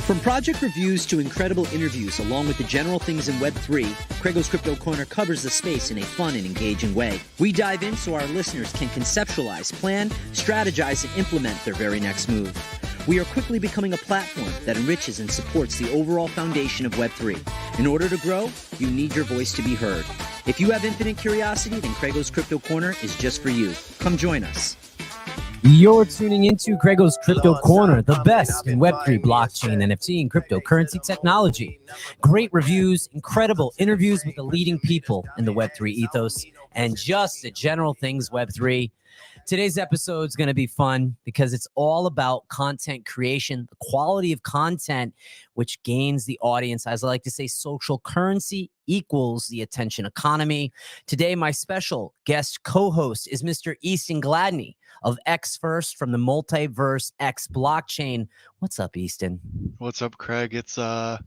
From project reviews to incredible interviews, along with the general things in Web3, CraigO's Crypto Corner covers the space in a fun and engaging way. We dive in so our listeners can conceptualize, plan, strategize, and implement their very next move. We are quickly becoming a platform that enriches and supports the overall foundation of Web3. In order to grow, you need your voice to be heard. If you have infinite curiosity, then CraigO's Crypto Corner is just for you. Come join us. You're tuning into CraigO's Crypto Corner, the best in Web3, blockchain, NFT, and cryptocurrency technology. Great reviews, incredible interviews with the leading people in the Web3 ethos, and just the general things Web3. Today's episode is going to be fun because it's all about content creation, the quality of content, which gains the audience. As I like to say, social currency equals the attention economy. Today, my special guest co-host is Mr. Easton Gladney of X First from the Multiverse X blockchain. What's up, Easton? What's up, Craig? It's in the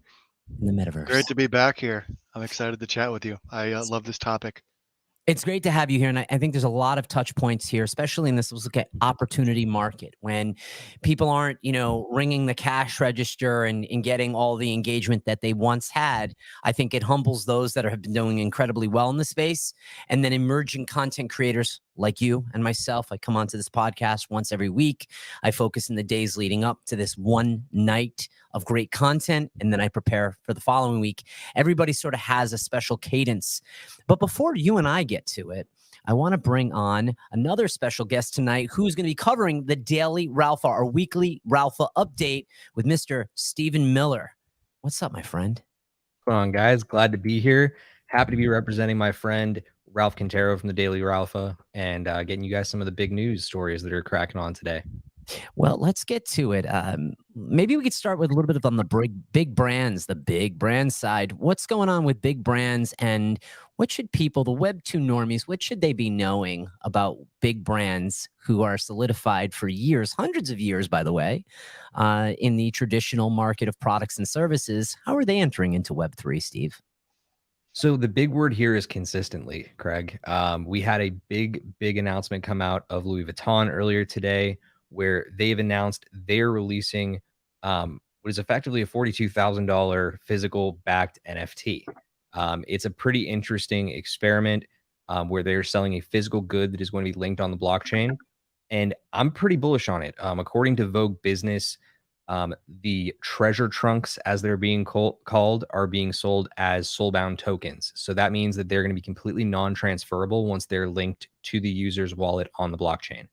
metaverse. Great to be back here. I'm excited to chat with you. I love this topic. It's great to have you here, and I think there's a lot of touch points here, especially in this opportunity market when people aren't, ringing the cash register and getting all the engagement that they once had. I think it humbles those that have been doing incredibly well in the space, and then emerging content creators like you and myself. I come onto this podcast once every week. I focus in the days leading up to this one night of great content, and then I prepare for the following week. Everybody sort of has a special cadence. But before you and I get to it, I want to bring on another special guest tonight who's going to be covering the daily Ralpha, our weekly Ralpha update with Mr. Stephen Miller. What's up, my friend? What's going on, guys? Glad to be here. Happy to be representing my friend Ralph Quintero from the Daily Ralpha and getting you guys some of the big news stories that are cracking on today. Well, let's get to it. Maybe we could start with a little bit on the big brands, the big brand side. What's going on with big brands, and what should people, the Web2 normies, what should they be knowing about big brands who are solidified for years, hundreds of years, by the way, in the traditional market of products and services? How are they entering into Web3, Steve? So the big word here is consistently, Craig. We had a big announcement come out of Louis Vuitton earlier today, where they've announced they're releasing what is effectively a $42,000 physical backed NFT. It's a pretty interesting experiment where they're selling a physical good that is going to be linked on the blockchain. And I'm pretty bullish on it. According to Vogue Business, the treasure trunks, as they're being called, are being sold as soulbound tokens. So that means that they're going to be completely non-transferable once they're linked to the user's wallet on the blockchain.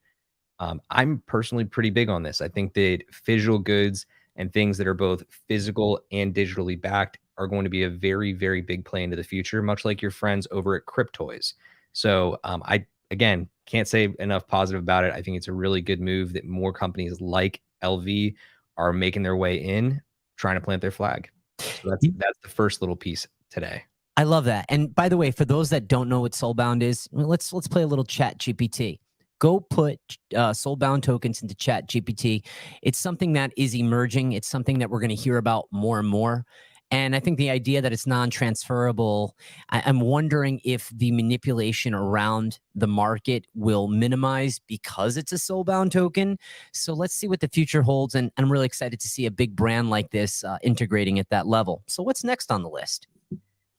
I'm personally pretty big on this. I think that visual goods and things that are both physical and digitally backed are going to be a very, very big play into the future, much like your friends over at Cryptoys. So I, again, can't say enough positive about it. I think it's a really good move that more companies like LV are making their way in, trying to plant their flag. So that's the first little piece today. I love that. And by the way, for those that don't know what Soulbound is, let's play a little Chat GPT. Go put Soulbound tokens into Chat GPT. It's something that is emerging. It's something that we're going to hear about more and more. And I think the idea that it's non-transferable, I'm wondering if the manipulation around the market will minimize because it's a soulbound token. So let's see what the future holds. And I'm really excited to see a big brand like this integrating at that level. So what's next on the list?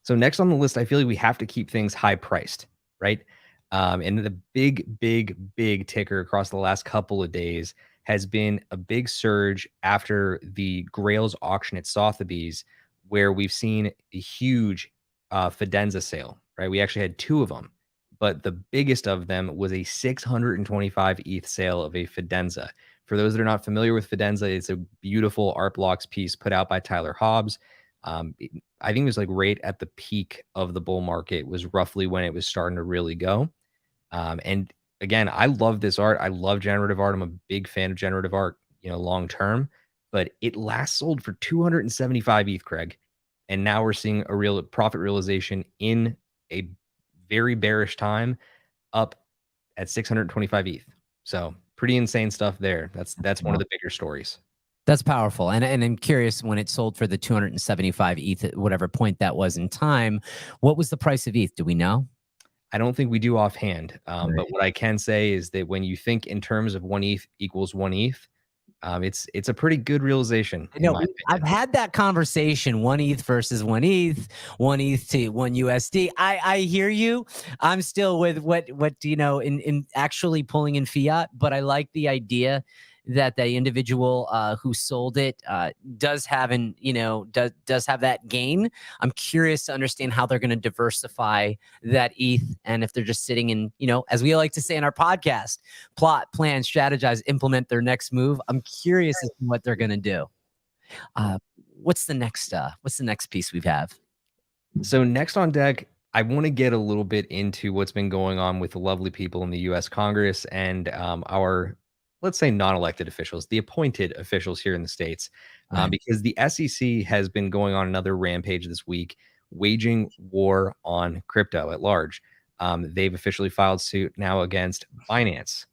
So next on the list, I feel like we have to keep things high priced, right? And the big ticker across the last couple of days has been a big surge after the Grails auction at Sotheby's, where we've seen a huge Fidenza sale, right? We actually had two of them, but the biggest of them was a 625 ETH sale of a Fidenza. For those that are not familiar with Fidenza, it's a beautiful art blocks piece put out by Tyler Hobbs. I think it was like right at the peak of the bull market was roughly when it was starting to really go. And again, I love this art. I love generative art. I'm a big fan of generative art, long term. But it last sold for 275 ETH, Craig. And now we're seeing a real profit realization in a very bearish time up at 625 ETH. So pretty insane stuff there. That's one of the bigger stories. That's powerful. And I'm curious, when it sold for the 275 ETH at whatever point that was in time, what was the price of ETH? Do we know? I don't think we do offhand. Right. But what I can say is that when you think in terms of 1 ETH equals 1 ETH, It's a pretty good realization, I in know my I've opinion. had that conversation, 1 ETH versus 1 ETH, 1 ETH to 1 USD. I hear you. I'm still with what in actually pulling in fiat, but I like the idea that the individual who sold it does have does have that gain. I'm curious to understand how they're going to diversify that ETH, and if they're just sitting in, as we like to say in our podcast, plot, plan, strategize, implement their next move. I'm curious as to what they're going to do. Uh, what's the next piece we have? So next on deck, I want to get a little bit into what's been going on with the lovely people in the U.S. Congress and our, let's say, non-elected officials, the appointed officials here in the States, Right. because the SEC has been going on another rampage this week, waging war on crypto at large. They've officially filed suit now against Binance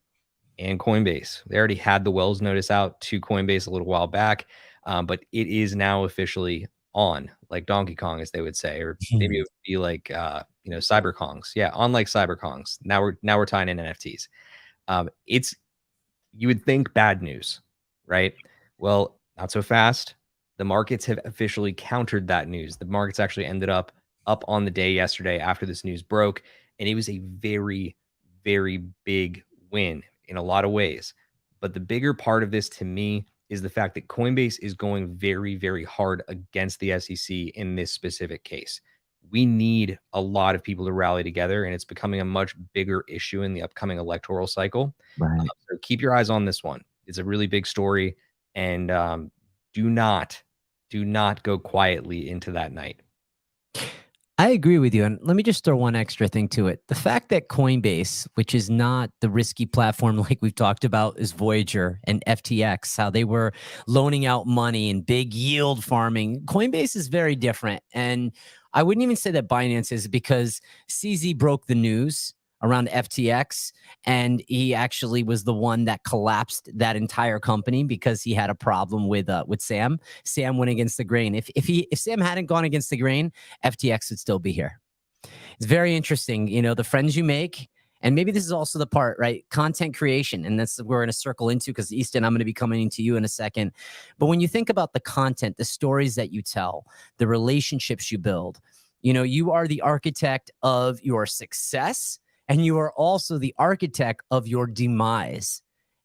and Coinbase. They already had the Wells notice out to Coinbase a little while back, but it is now officially on, like Donkey Kong, as they would say, or maybe it would be like Cyber Kongs. Yeah, on like Cyber Kongs. Now we're tying in NFTs. It's You would think bad news, right? Well, not so fast. The markets have officially countered that news. The markets actually ended up on the day yesterday after this news broke, and it was a very, very big win in a lot of ways. But the bigger part of this to me is the fact that Coinbase is going very, very hard against the SEC in this specific case. We need a lot of people to rally together, and it's becoming a much bigger issue in the upcoming electoral cycle. Right. So keep your eyes on this one. It's a really big story, and do not go quietly into that night. I agree with you. And let me just throw one extra thing to it. The fact that Coinbase, which is not the risky platform like we've talked about, is Voyager and FTX, how they were loaning out money and big yield farming. Coinbase is very different. And I wouldn't even say that Binance is, because CZ broke the news around FTX, and he actually was the one that collapsed that entire company because he had a problem with Sam. Sam went against the grain. If Sam hadn't gone against the grain, FTX would still be here. It's very interesting, the friends you make. And maybe this is also the part, right? Content creation. And that's what we're going to circle into, because Easton, I'm going to be coming to you in a second. But when you think about the content, the stories that you tell, the relationships you build, you are the architect of your success, and you are also the architect of your demise.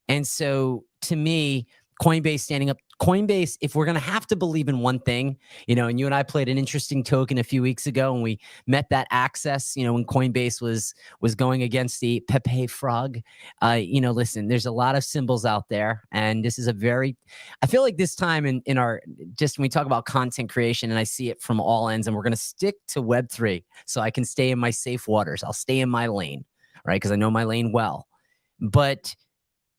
And so to me, Coinbase standing up, Coinbase, if we're going to have to believe in one thing, and you and I played an interesting token a few weeks ago, and we met that access, when Coinbase was going against the Pepe Frog. Listen, there's a lot of symbols out there, and this is I feel like this time in our, just when we talk about content creation, and I see it from all ends, and we're going to stick to Web3 so I can stay in my safe waters. I'll stay in my lane, right? Because I know my lane well. But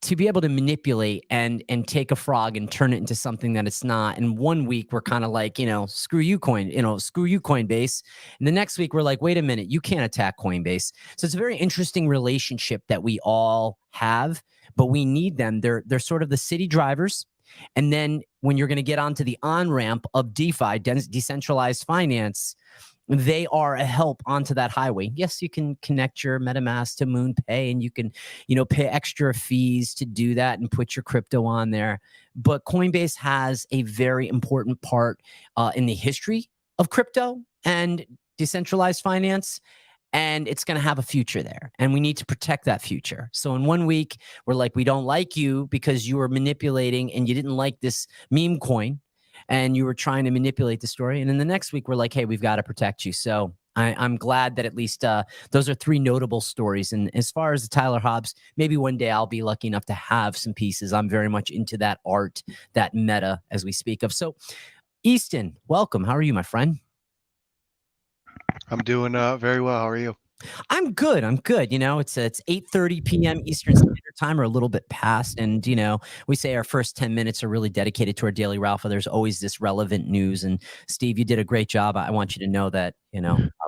to be able to manipulate and take a frog and turn it into something that it's not. And 1 week we're kind of like, screw you Coinbase. And the next week we're like, wait a minute, you can't attack Coinbase. So it's a very interesting relationship that we all have, but we need them. They're sort of the city drivers. And then when you're going to get onto the on-ramp of DeFi, decentralized finance, they are a help onto that highway. Yes, you can connect your MetaMask to MoonPay, and you can, pay extra fees to do that and put your crypto on there. But Coinbase has a very important part in the history of crypto and decentralized finance. And it's going to have a future there. And we need to protect that future. So in 1 week, we're like, we don't like you because you were manipulating and you didn't like this meme coin, and you were trying to manipulate the story. And then the next week, we're like, hey, we've got to protect you. So I'm glad that at least those are three notable stories. And as far as the Tyler Hobbs, maybe one day I'll be lucky enough to have some pieces. I'm very much into that art, that meta, as we speak of. So Easton, welcome. How are you, my friend? I'm doing very well. How are you? I'm good. It's 8:30 p.m. Eastern Standard Time, or a little bit past. And, we say our first 10 minutes are really dedicated to our daily Ralpha. There's always this relevant news. And Steve, you did a great job. I want you to know that,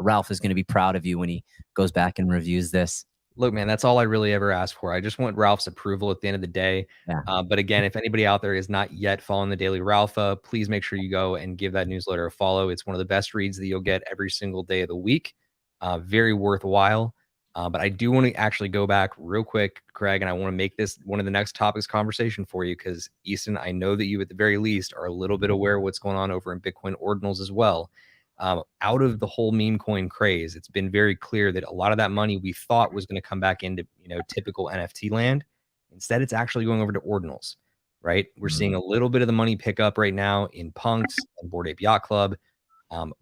Ralph is going to be proud of you when he goes back and reviews this. Look, man, that's all I really ever ask for. I just want Ralph's approval at the end of the day. Yeah. But again, if anybody out there is not yet following the Daily Ralpha, please make sure you go and give that newsletter a follow. It's one of the best reads that you'll get every single day of the week. Very worthwhile. But I do want to actually go back real quick, Craig, and I want to make this one of the next topics conversation for you because, Easton, I know that you at the very least are a little bit aware of what's going on over in Bitcoin ordinals as well. Out of the whole meme coin craze, it's been very clear that a lot of that money we thought was going to come back into typical NFT land. Instead, it's actually going over to ordinals, right? We're seeing a little bit of the money pick up right now in Punks and Bored Ape Yacht Club,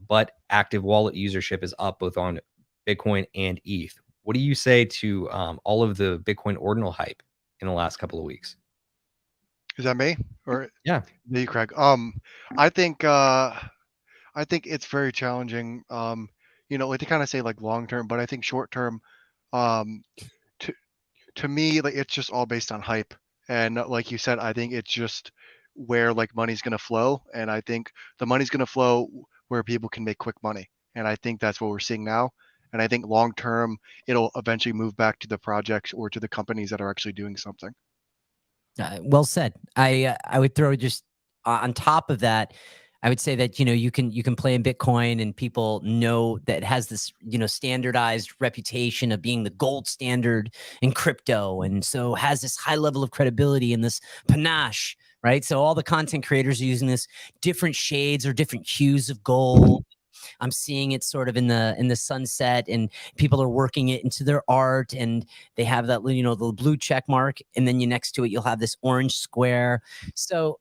but active wallet usership is up both on Bitcoin and ETH. What do you say to all of the Bitcoin ordinal hype in the last couple of weeks? Is that me or Yeah, me, Craig? I think it's very challenging. Like to kind of say like long term, but I think short term, um, to me, like it's just all based on hype. And like you said, I think it's just where like money's gonna flow, and I think the money's gonna flow where people can make quick money, and I think that's what we're seeing now. And I think long term, it'll eventually move back to the projects or to the companies that are actually doing something. Well said. I would throw just on top of that. I would say that you can play in Bitcoin and people know that it has this standardized reputation of being the gold standard in crypto, and so has this high level of credibility and this panache, right? So all the content creators are using this different shades or different hues of gold. I'm seeing it sort of in the sunset, and people are working it into their art, and they have that the blue check mark, and then next to it you'll have this orange square. So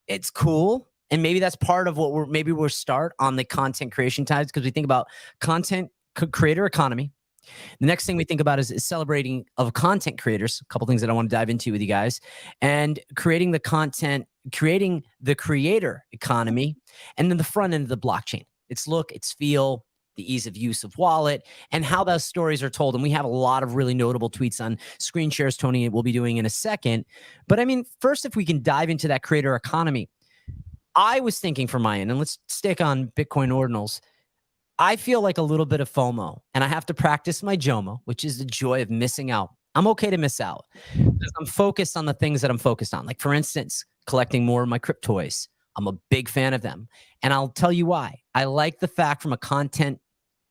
it's cool, and maybe that's part of what we'll start on the content creation tides, because we think about content creator economy. The next thing we think about is celebrating of content creators. A couple things that I want to dive into with you guys, and creating the content, creating the creator economy, and then the front end of the blockchain. Its look, its feel, the ease of use of wallet, and how those stories are told. And we have a lot of really notable tweets on screen shares, Tony, we'll be doing in a second. But I mean, first, if we can dive into that creator economy, I was thinking from my end, and let's stick on Bitcoin ordinals. I feel like a little bit of FOMO, and I have to practice my JOMO, which is the joy of missing out. I'm okay to miss out because I'm focused on the things that I'm focused on. Like, for instance, collecting more of my cryptoys. I'm a big fan of them. And I'll tell you why. I like the fact from a content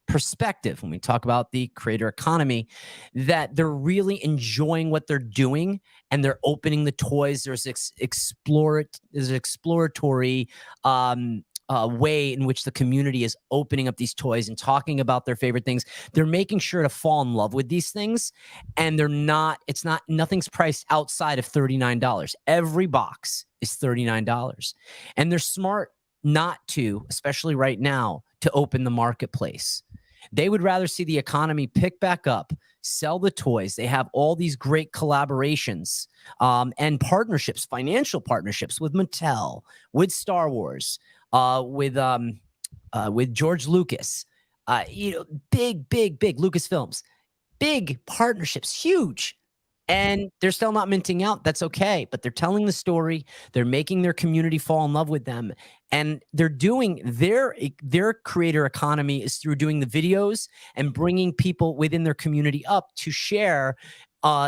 perspective, when we talk about the creator economy, that they're really enjoying what they're doing and they're opening the toys. There's exploratory way in which the community is opening up these toys and talking about their favorite things. They're making sure to fall in love with these things, and nothing's priced outside of $39. Every box is $39, and they're smart not to, especially right now, to open the marketplace. They would rather see the economy pick back up, sell the toys. They have all these great collaborations and partnerships, financial partnerships with Mattel, with Star Wars, with George Lucas, big Lucasfilms, big partnerships, huge. And they're still not minting out. That's okay. But they're telling the story. They're making their community fall in love with them. And they're doing their creator economy is through doing the videos and bringing people within their community up to share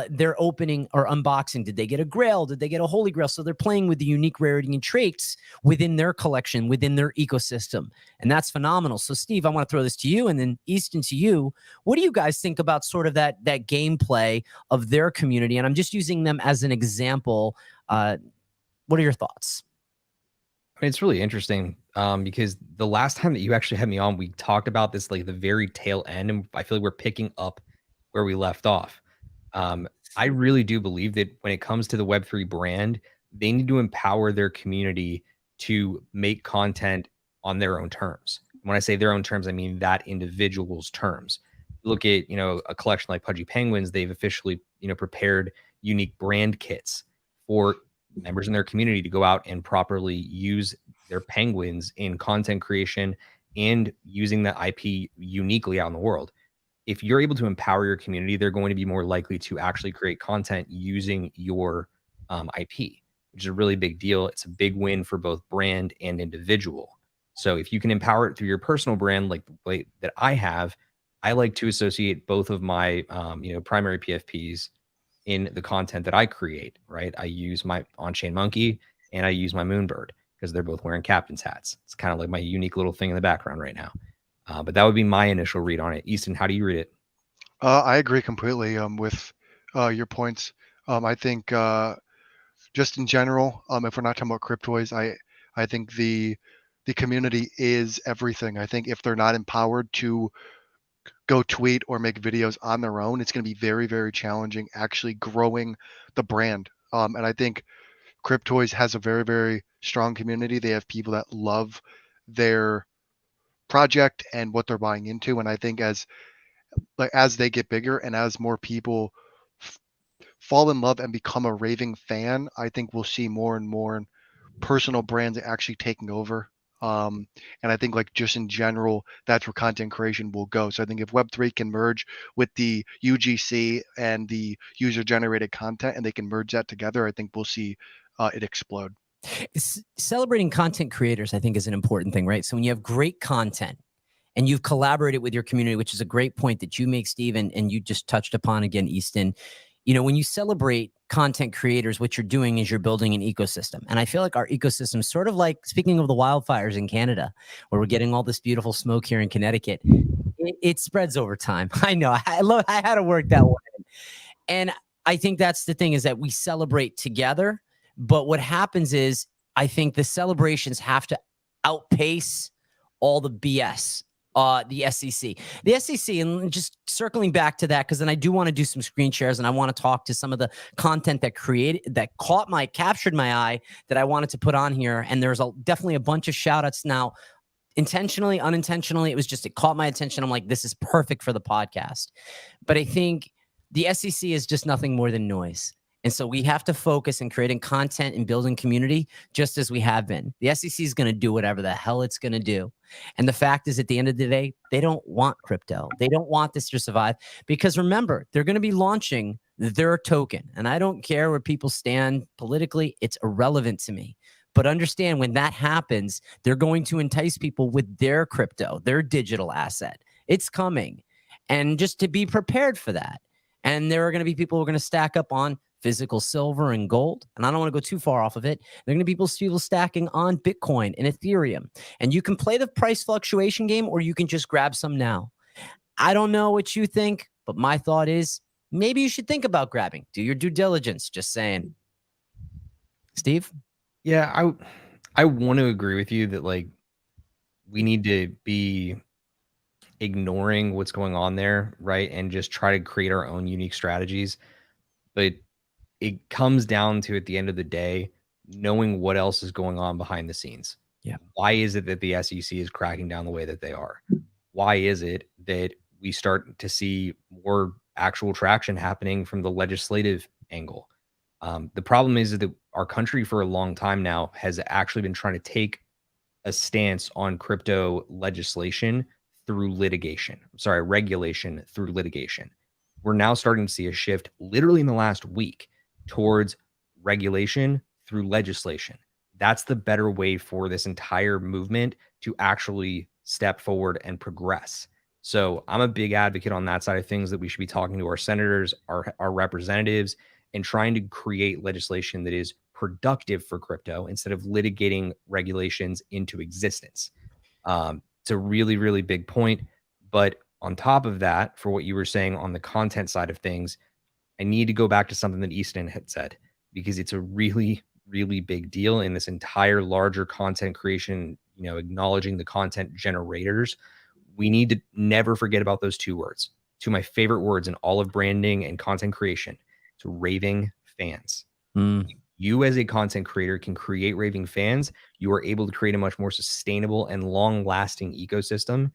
their opening or unboxing. Did they get a grail? Did they get a holy grail? So they're playing with the unique rarity and traits within their collection, within their ecosystem. And that's phenomenal. So Steve, I want to throw this to you, and then Easton to you. What do you guys think about sort of that gameplay of their community? And I'm just using them as an example. What are your thoughts? I mean, it's really interesting because the last time that you actually had me on, we talked about this like the very tail end, and I feel like we're picking up where we left off. I really do believe that when it comes to the Web3 brand, they need to empower their community to make content on their own terms. When I say their own terms, I mean that individual's terms. Look at, a collection like Pudgy Penguins, they've officially, prepared unique brand kits for members in their community to go out and properly use their penguins in content creation and using the IP uniquely out in the world. If you're able to empower your community, they're going to be more likely to actually create content using your IP, which is a really big deal. It's a big win for both brand and individual. So if you can empower it through your personal brand, like the way that I have, I like to associate both of my primary PFPs in the content that I create, right? I use my on-chain monkey and I use my moonbird because they're both wearing captain's hats. It's kind of like my unique little thing in the background right now. But that would be my initial read on it. Easton, how do you read it? I agree completely with your points. I think just in general, if we're not talking about cryptoids, I think the community is everything. I think if they're not empowered to go tweet or make videos on their own, it's going to be very, very challenging actually growing the brand. And I think Cryptoids has a very, very strong community. They have people that love their project and what they're buying into. And I think as they get bigger and as more people f- fall in love and become a raving fan, I think we'll see more and more personal brands actually taking over. And I think like just in general, that's where content creation will go. So I think if Web3 can merge with the UGC and the user generated content and they can merge that together, I think we'll see it explode. Celebrating content creators, I think, is an important thing, right? So when you have great content and you've collaborated with your community, which is a great point that you make, Steve, and you just touched upon again, Easton. You know, when you celebrate content creators, what you're doing is you're building an ecosystem. And I feel like our ecosystem is sort of like, speaking of the wildfires in Canada, where we're getting all this beautiful smoke here in Connecticut, it spreads over time. I know. I had to work that one in. And I think that's the thing, is that we celebrate together. But what happens is, I think the celebrations have to outpace all the BS. The SCC. The SCC, and just circling back to that, because then I do want to do some screen shares and I want to talk to some of the content that captured my eye that I wanted to put on here. And there's definitely a bunch of shout outs now. Intentionally, unintentionally, it caught my attention. I'm like, this is perfect for the podcast. But I think the SEC is just nothing more than noise. And so we have to focus in creating content and building community just as we have been. The SEC is going to do whatever the hell it's going to do. And the fact is, at the end of the day, they don't want crypto. They don't want this to survive, because remember, they're going to be launching their token. And I don't care where people stand politically. It's irrelevant to me. But understand, when that happens, they're going to entice people with their crypto, their digital asset. It's coming. And just to be prepared for that. And there are going to be people who are going to stack up on physical silver and gold. And I don't want to go too far off of it. There are going to be people stacking on Bitcoin and Ethereum. And you can play the price fluctuation game, or you can just grab some now. I don't know what you think, but my thought is maybe you should think about grabbing. Do your due diligence. Just saying. Steve? Yeah, I want to agree with you that, like, we need to be ignoring what's going on there, right? And just try to create our own unique strategies. But it comes down to, at the end of the day, knowing what else is going on behind the scenes. Yeah. Why is it that the SEC is cracking down the way that they are? Why is it that we start to see more actual traction happening from the legislative angle? The problem is that our country for a long time now has actually been trying to take a stance on crypto legislation through regulation through litigation. We're now starting to see a shift literally in the last week towards regulation through legislation. That's the better way for this entire movement to actually step forward and progress. So I'm a big advocate on that side of things, that we should be talking to our senators, our representatives, and trying to create legislation that is productive for crypto instead of litigating regulations into existence. It's a really, really big point. But on top of that, for what you were saying on the content side of things, I need to go back to something that Easton had said, because it's a really, really big deal in this entire larger content creation, acknowledging the content generators. We need to never forget about those two words, two of my favorite words in all of branding and content creation. It's raving fans. You as a content creator can create raving fans. You are able to create a much more sustainable and long-lasting ecosystem.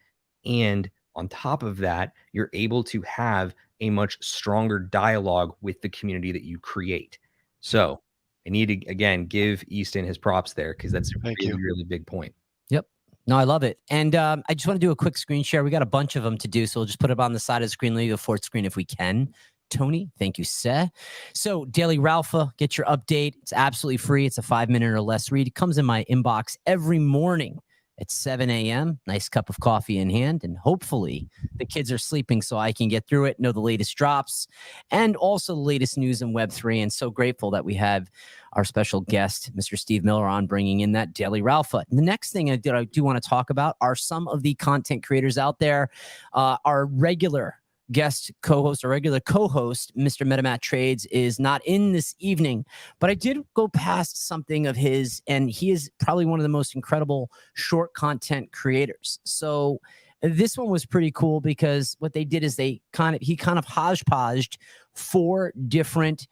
And on top of that, you're able to have a much stronger dialogue with the community that you create. So I need to, again, give Easton his props there, because that's a really big point. Yep. No, I love it. And I just want to do a quick screen share. We got a bunch of them to do, so we'll just put it on the side of the screen, leave a fourth screen if we can. Tony, thank you, sir. So Daily Ralpha, get your update. It's absolutely free. It's a 5-minute or less read. It comes in my inbox every morning at 7 a.m. Nice cup of coffee in hand. And hopefully the kids are sleeping so I can get through it, know the latest drops, and also the latest news in Web3. And so grateful that we have our special guest, Mr. Steve Miller, on bringing in that Daily Ralpha. The next thing I do want to talk about are some of the content creators out there, our regular guest co-host or regular co-host, Mr. MetaMat Trades, is not in this evening, but I did go past something of his, and he is probably one of the most incredible short content creators. So this one was pretty cool because what they did is he kind of hodgepodged 4 different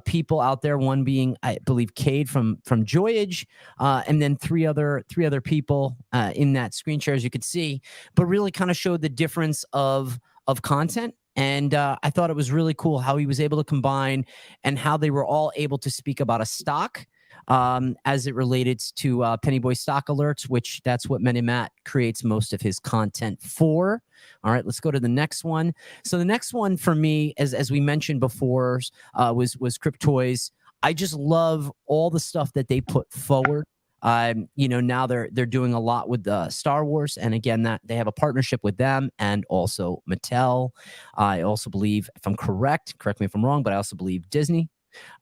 people out there. One being, I believe, Cade from Joyage, and then three other people in that screen share, as you could see, but really kind of showed the difference of content. And I thought it was really cool how he was able to combine and how they were all able to speak about a stock as it related to Pennyboy stock alerts, which that's what MetaMat creates most of his content for. All right, let's go to the next one. So the next one for me, as we mentioned before, was Cryptoys. I just love all the stuff that they put forward. Now they're doing a lot with Star Wars, and again, that they have a partnership with them and also Mattel. I also believe, if I'm correct me if I'm wrong, but I also believe Disney.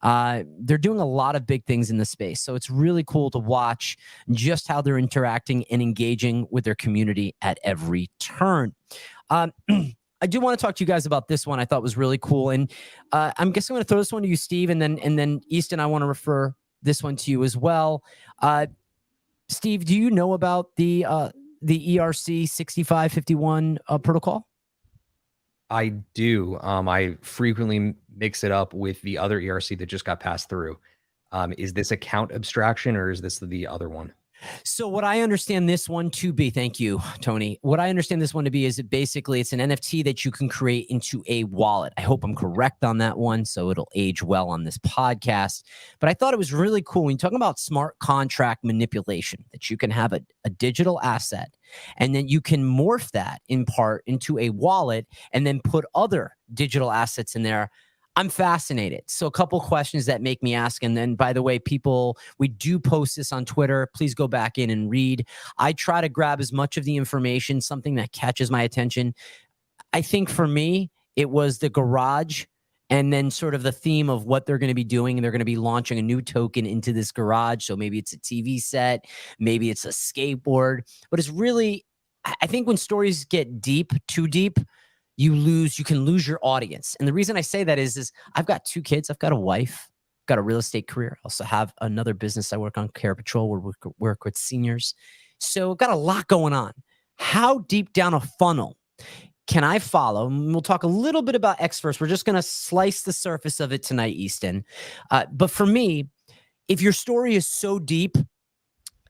They're doing a lot of big things in the space. So it's really cool to watch just how they're interacting and engaging with their community at every turn. I do want to talk to you guys about this one. I thought was really cool. And I'm guessing I'm going to throw this one to you, Steve, and then Easton, I want to refer this one to you as well. Steve, do you know about the ERC 6551 protocol? I do. I frequently mix it up with the other ERC that just got passed through. Is this account abstraction or is this the other one? So what I understand this one to be, thank you, Tony. What I understand this one to be is that basically it's an NFT that you can create into a wallet. I hope I'm correct on that one, so it'll age well on this podcast. But I thought it was really cool when you're talking about smart contract manipulation, that you can have a digital asset and then you can morph that in part into a wallet and then put other digital assets in there. I'm fascinated. So a couple questions that make me ask. And then, by the way, people, we do post this on Twitter. Please go back in and read. I try to grab as much of the information, something that catches my attention. I think for me, it was the garage and then sort of the theme of what they're going to be doing. And they're going to be launching a new token into this garage. So maybe it's a TV set, maybe it's a skateboard. But it's really, I think when stories get deep, too deep, you can lose your audience. And the reason I say that is I've got 2 kids. I've got a wife, got a real estate career. I also have another business I work on, Care Patrol, where we work with seniors. So I've got a lot going on. How deep down a funnel can I follow? And we'll talk a little bit about X first. We're just going to slice the surface of it tonight, Easton. But for me, if your story is so deep,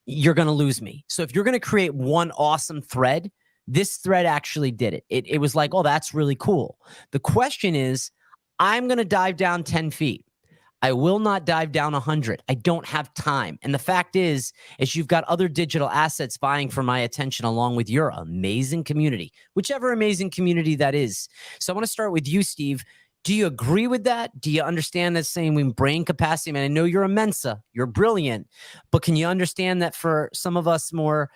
you're going to lose me. So if you're going to create one awesome thread, this thread actually did it. It was like, oh, that's really cool. The question is, I'm going to dive down 10 feet. I will not dive down 100. I don't have time. And the fact is you've got other digital assets vying for my attention along with your amazing community, whichever amazing community that is. So I want to start with you, Steve. Do you agree with that? Do you understand that saying when brain capacity? Man, I know you're a Mensa, you're brilliant, but can you understand that for some of us more,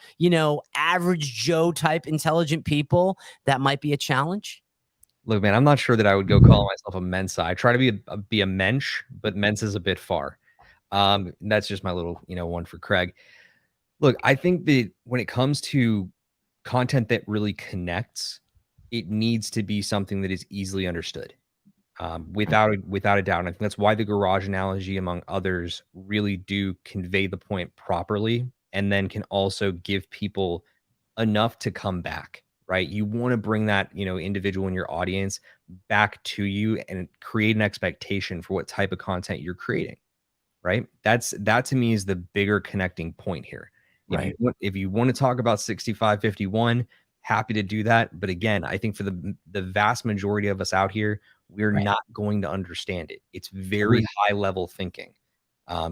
average Joe type intelligent people, that might be a challenge? Look, man, I'm not sure that I would go call myself a Mensa. I try to be a mensch, but Mensa is a bit far. That's just my little, one for Craig. Look, I think that when it comes to content that really connects, it needs to be something that is easily understood. Without a doubt. And I think that's why the garage analogy, among others, really do convey the point properly and then can also give people enough to come back, right? You want to bring that, individual in your audience back to you and create an expectation for what type of content you're creating, right? That to me is the bigger connecting point here. Right. If you want to talk about 6551, happy to do that. But again, I think for the vast majority of us out here, we're not going to understand it. It's very high level thinking.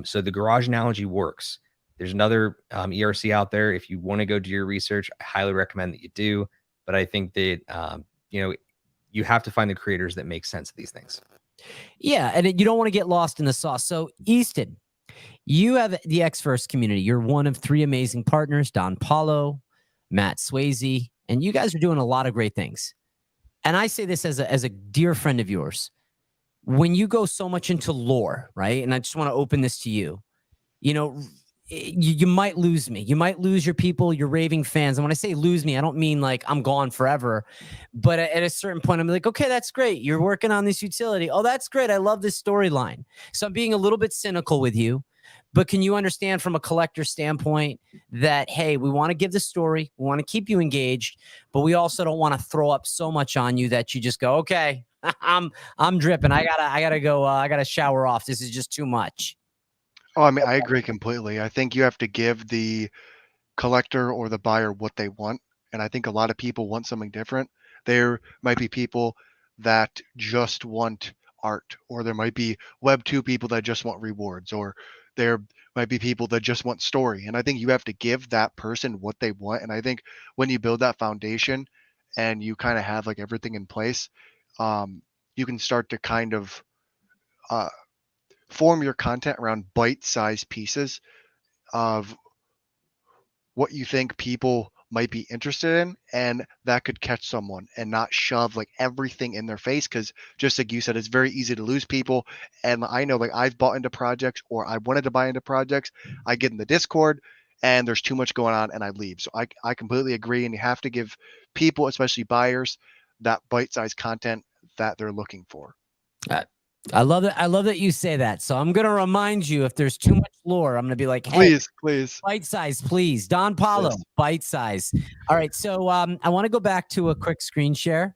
So the garage analogy works. There's another ERC out there. If you want to go do your research, I highly recommend that you do. But I think that, you have to find the creators that make sense of these things. Yeah. And you don't want to get lost in the sauce. So Easton, you have the X-Verse community. You're one of 3 amazing partners, Don Paulo, Matt Swayze, and you guys are doing a lot of great things. And I say this as a dear friend of yours. When you go so much into lore, right? And I just want to open this to you. you might lose me. You might lose your people, your raving fans. And when I say lose me, I don't mean like I'm gone forever. But at a certain point, I'm like, okay, that's great. You're working on this utility. Oh, that's great. I love this storyline. So I'm being a little bit cynical with you. But can you understand from a collector standpoint that, hey, we want to give the story, we want to keep you engaged, but we also don't want to throw up so much on you that you just go, okay, I'm dripping. I gotta go. I gotta shower off. This is just too much. Oh, I mean, I agree completely. I think you have to give the collector or the buyer what they want, and I think a lot of people want something different. There might be people that just want art, or there might be Web2 people that just want rewards, or there might be people that just want story. And I think you have to give that person what they want. And I think when you build that foundation and you kind of have like everything in place, you can start to kind of uh, form your content around bite-sized pieces of what you think people might be interested in, and that could catch someone and not shove like everything in their face, because just like you said, it's very easy to lose people. And I know, like, I've bought into projects, or I wanted to buy into projects, I get in the Discord and there's too much going on and I leave. So I completely agree, and you have to give people, especially buyers, that bite-sized content that they're looking for. I love that. I love that you say that. So I'm gonna remind you, if there's too much lore, I'm gonna be like, hey, please bite size, please. Don Paulo, Yes. bite size. All right. So I want to go back to a quick screen share,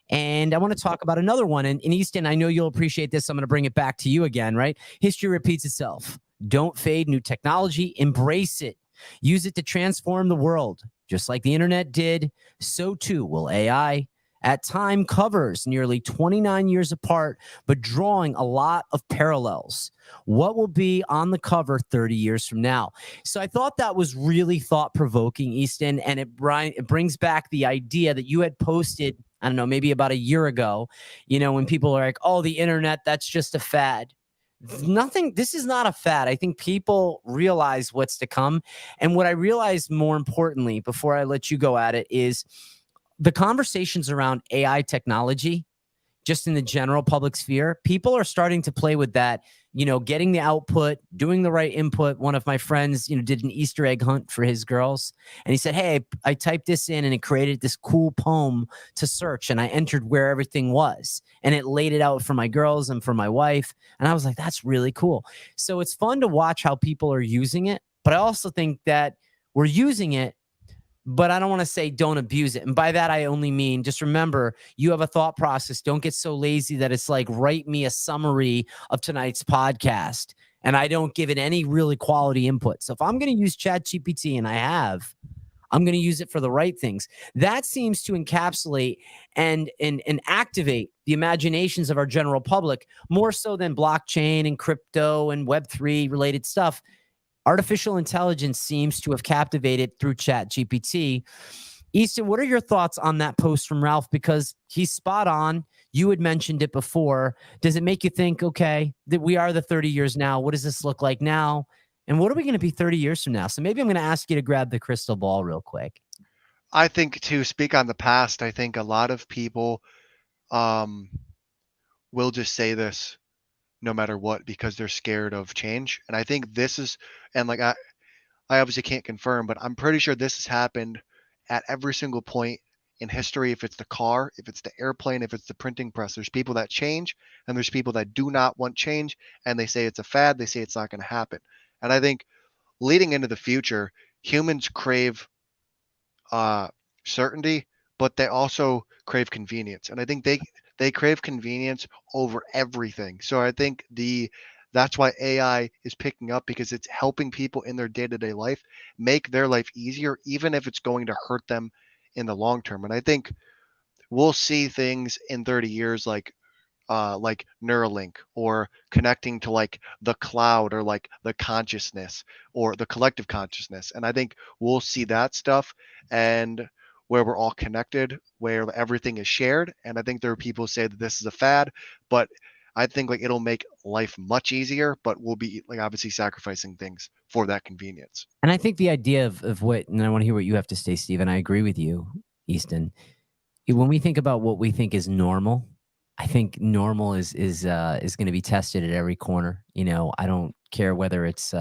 and I want to talk about another one. And in Easton, I know you'll appreciate this. I'm going to bring it back to you again, right? History repeats itself. Don't fade new technology. Embrace it. Use it to transform the world. Just like the internet did, so too will AI. At time, covers nearly 29 years apart, but drawing a lot of parallels. What will be on the cover 30 years from now? So I thought that was really thought-provoking, Easton, and it brings back the idea that you had posted, I don't know, maybe about a year ago, when people are like, oh, the internet, that's just a fad. This is not a fad. I think people realize what's to come. And what I realized more importantly, before I let you go at it, is the conversations around AI technology, just in the general public sphere, people are starting to play with that, getting the output, doing the right input. One of my friends, did an Easter egg hunt for his girls. And he said, hey, I typed this in and it created this cool poem to search. And I entered where everything was. And it laid it out for my girls and for my wife. And I was like, that's really cool. So it's fun to watch how people are using it. But I also think that we're using it, but I don't want to say don't abuse it. And by that, I only mean just remember, you have a thought process. Don't get so lazy that it's like, write me a summary of tonight's podcast, and I don't give it any really quality input. So if I'm going to use ChatGPT, and I'm going to use it for the right things. That seems to encapsulate and activate the imaginations of our general public more so than blockchain and crypto and Web3 related stuff. Artificial intelligence seems to have captivated through ChatGPT. Easton, what are your thoughts on that post from Ralph? Because he's spot on. You had mentioned it before. Does it make you think, okay, that we are the 30 years now? What does this look like now? And what are we going to be 30 years from now? So maybe I'm going to ask you to grab the crystal ball real quick. I think, to speak on the past, I think a lot of people will just say this no matter what, because they're scared of change. And I think this is, and like I obviously can't confirm, but I'm pretty sure this has happened at every single point in history. If it's the car, if it's the airplane, if it's the printing press, there's people that change and there's people that do not want change, and they say it's a fad, they say it's not going to happen. And I think leading into the future, humans crave certainty, but they also crave convenience. And I think they crave convenience over everything. So I think that's why AI is picking up, because it's helping people in their day-to-day life make their life easier, even if it's going to hurt them in the long term. And I think we'll see things in 30 years like Neuralink, or connecting to like the cloud, or like the consciousness, or the collective consciousness. And I think we'll see that stuff, and where we're all connected, where everything is shared. And I think there are people who say that this is a fad, but I think like it'll make life much easier, but we'll be like obviously sacrificing things for that convenience. And I think the idea of what, and I want to hear what you have to say, Steve, and I agree with you, Easton. When we think about what we think is normal, I think normal is going to be tested at every corner. I don't care whether it's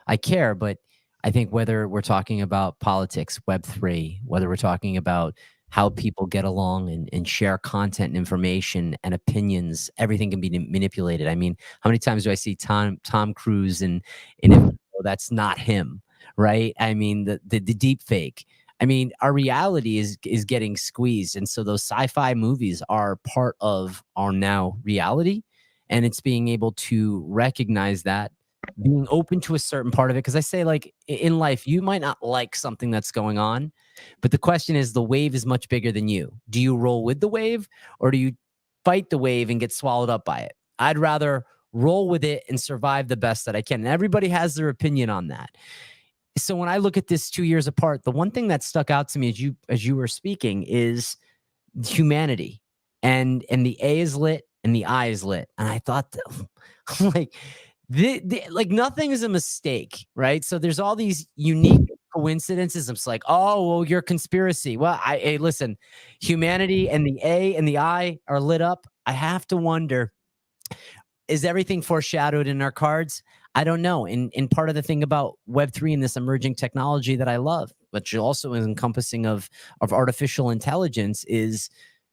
I care, but I think whether we're talking about politics, Web3, whether we're talking about how people get along and share content and information and opinions, everything can be manipulated. I mean, how many times do I see Tom Cruise in a video that's not him, right? I mean, the deep fake. I mean, our reality is getting squeezed, and so those sci-fi movies are part of our now reality, and it's being able to recognize that, being open to a certain part of it. Because I say, like, in life, you might not like something that's going on, but the question is, the wave is much bigger than you. Do you roll with the wave, or do you fight the wave and get swallowed up by it? I'd rather roll with it and survive the best that I can. And everybody has their opinion on that. So when I look at this 2 years apart, the one thing that stuck out to me as you were speaking is humanity, and the A is lit and the I is lit. And I thought, like, like nothing is a mistake, right? So there's all these unique coincidences. It's like, oh, well, you're conspiracy. Well, hey, listen, humanity and the A and the I are lit up. I have to wonder, is everything foreshadowed in our cards? I don't know. And part of the thing about Web3 and this emerging technology that I love, but also is encompassing of artificial intelligence, is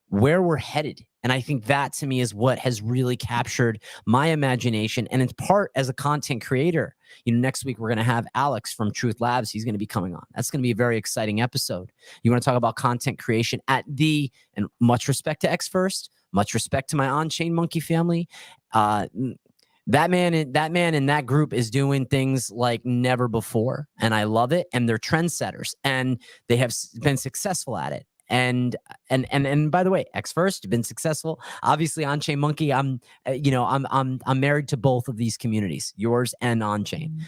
where we're headed. And I think that, to me, is what has really captured my imagination. And it's part as a content creator. You know, next week we're going to have Alex from Truth Labs. He's going to be coming on. That's going to be a very exciting episode. You want to talk about content creation and much respect to X First, much respect to my on-chain monkey family. That man in that group is doing things like never before, and I love it. And they're trendsetters, and they have been successful at it. And by the way, X First, you've been successful. Obviously, on-chain monkey, I'm married to both of these communities, yours and on-chain.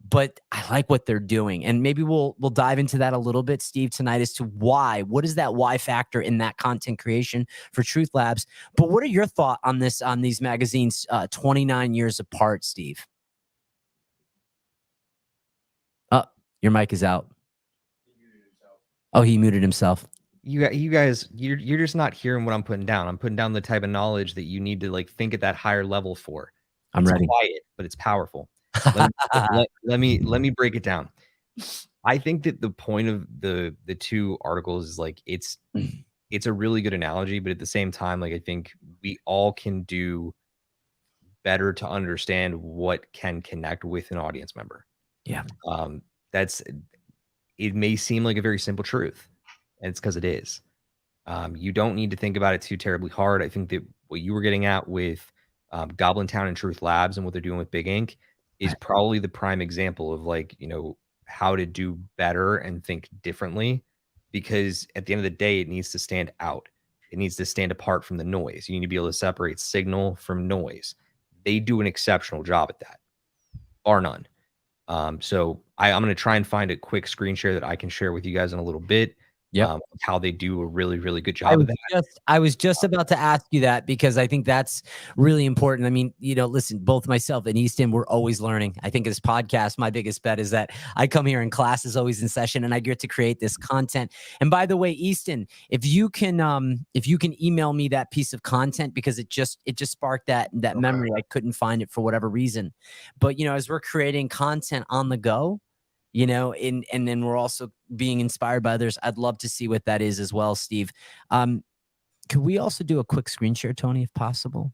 But I like what they're doing, and maybe we'll dive into that a little bit, Steve, tonight, as to why. What is that why factor in that content creation for Truth Labs? But what are your thoughts on these magazines 29 years apart, Steve? Oh, your mic is out. Oh, he muted himself. You guys, you're just not hearing what I'm putting down. I'm putting down the type of knowledge that you need to, like, think at that higher level for. I'm ready. It's quiet, but it's powerful. Let me break it down. I think that the point of the two articles is, like, it's a really good analogy, but at the same time, like, I think we all can do better to understand what can connect with an audience member. Yeah. It may seem like a very simple truth, and it's because it is. You don't need to think about it too terribly hard. I think that what you were getting at with Goblin Town and Truth Labs and what they're doing with Big Ink is probably the prime example of, like, you know, how to do better and think differently, because at the end of the day, it needs to stand out. It needs to stand apart from the noise. You need to be able to separate signal from noise. They do an exceptional job at that, bar none. So I'm going to try and find a quick screen share that I can share with you guys in a little bit. Yeah, how they do a really, really good job of that. I was just about to ask you that, because I think that's really important. I mean, you know, listen, both myself and Easton, we're always learning. I think this podcast, my biggest bet is that I come here and class is always in session, and I get to create this content. And by the way, Easton, if you can email me that piece of content, because it just sparked that memory. I couldn't find it for whatever reason. But, you know, as we're creating content on the go, you know, and then we're also being inspired by others, I'd love to see what that is as well, Steve. Could we also do a quick screen share, Tony, if possible?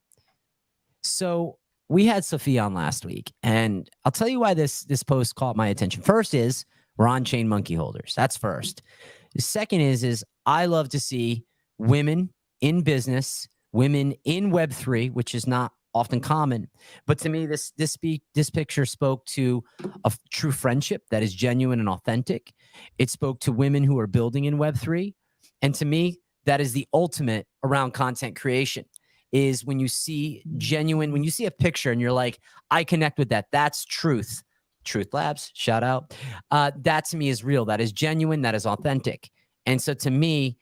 So we had Sophia on last week, and I'll tell you why this post caught my attention. First is, we're on-chain monkey holders. That's first. The second is I love to see women in business, women in Web3, which is not often common. But to me, this picture spoke to a true friendship that is genuine and authentic. It spoke to women who are building in Web3. And to me, that is the ultimate around content creation, is when you see when you see a picture and you're like, I connect with that. That's truth. Truth Labs, shout out. That to me is real. That is genuine. That is authentic. And so to me,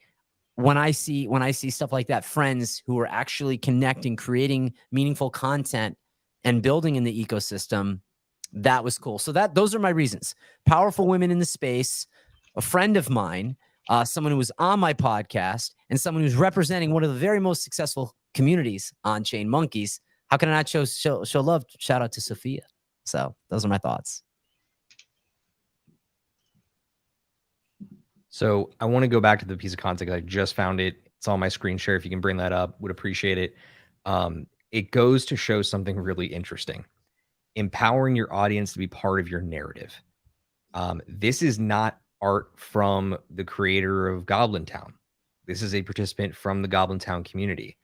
when I see stuff like that, friends who are actually connecting, creating meaningful content and building in the ecosystem, that was cool. So those are my reasons. Powerful women in the space, a friend of mine, someone who was on my podcast, and someone who's representing one of the very most successful communities on-chain monkeys. How can I not show love? Shout out to Sophia. So those are my thoughts. So I want to go back to the piece of content. I just found it. It's on my screen share. If you can bring that up, would appreciate it. It goes to show something really interesting. Empowering your audience to be part of your narrative. This is not art from the creator of Goblin Town. This is a participant from the Goblin Town community.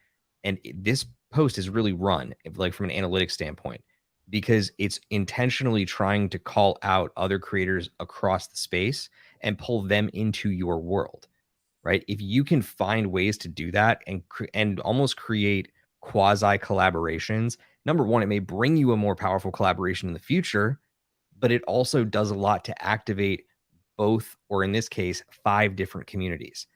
And this post is really run, like from an analytics standpoint, because it's intentionally trying to call out other creators across the space and pull them into your world, right? If you can find ways to do that and almost create quasi collaborations, number one, it may bring you a more powerful collaboration in the future, but it also does a lot to activate both, or in this case, 5 different communities.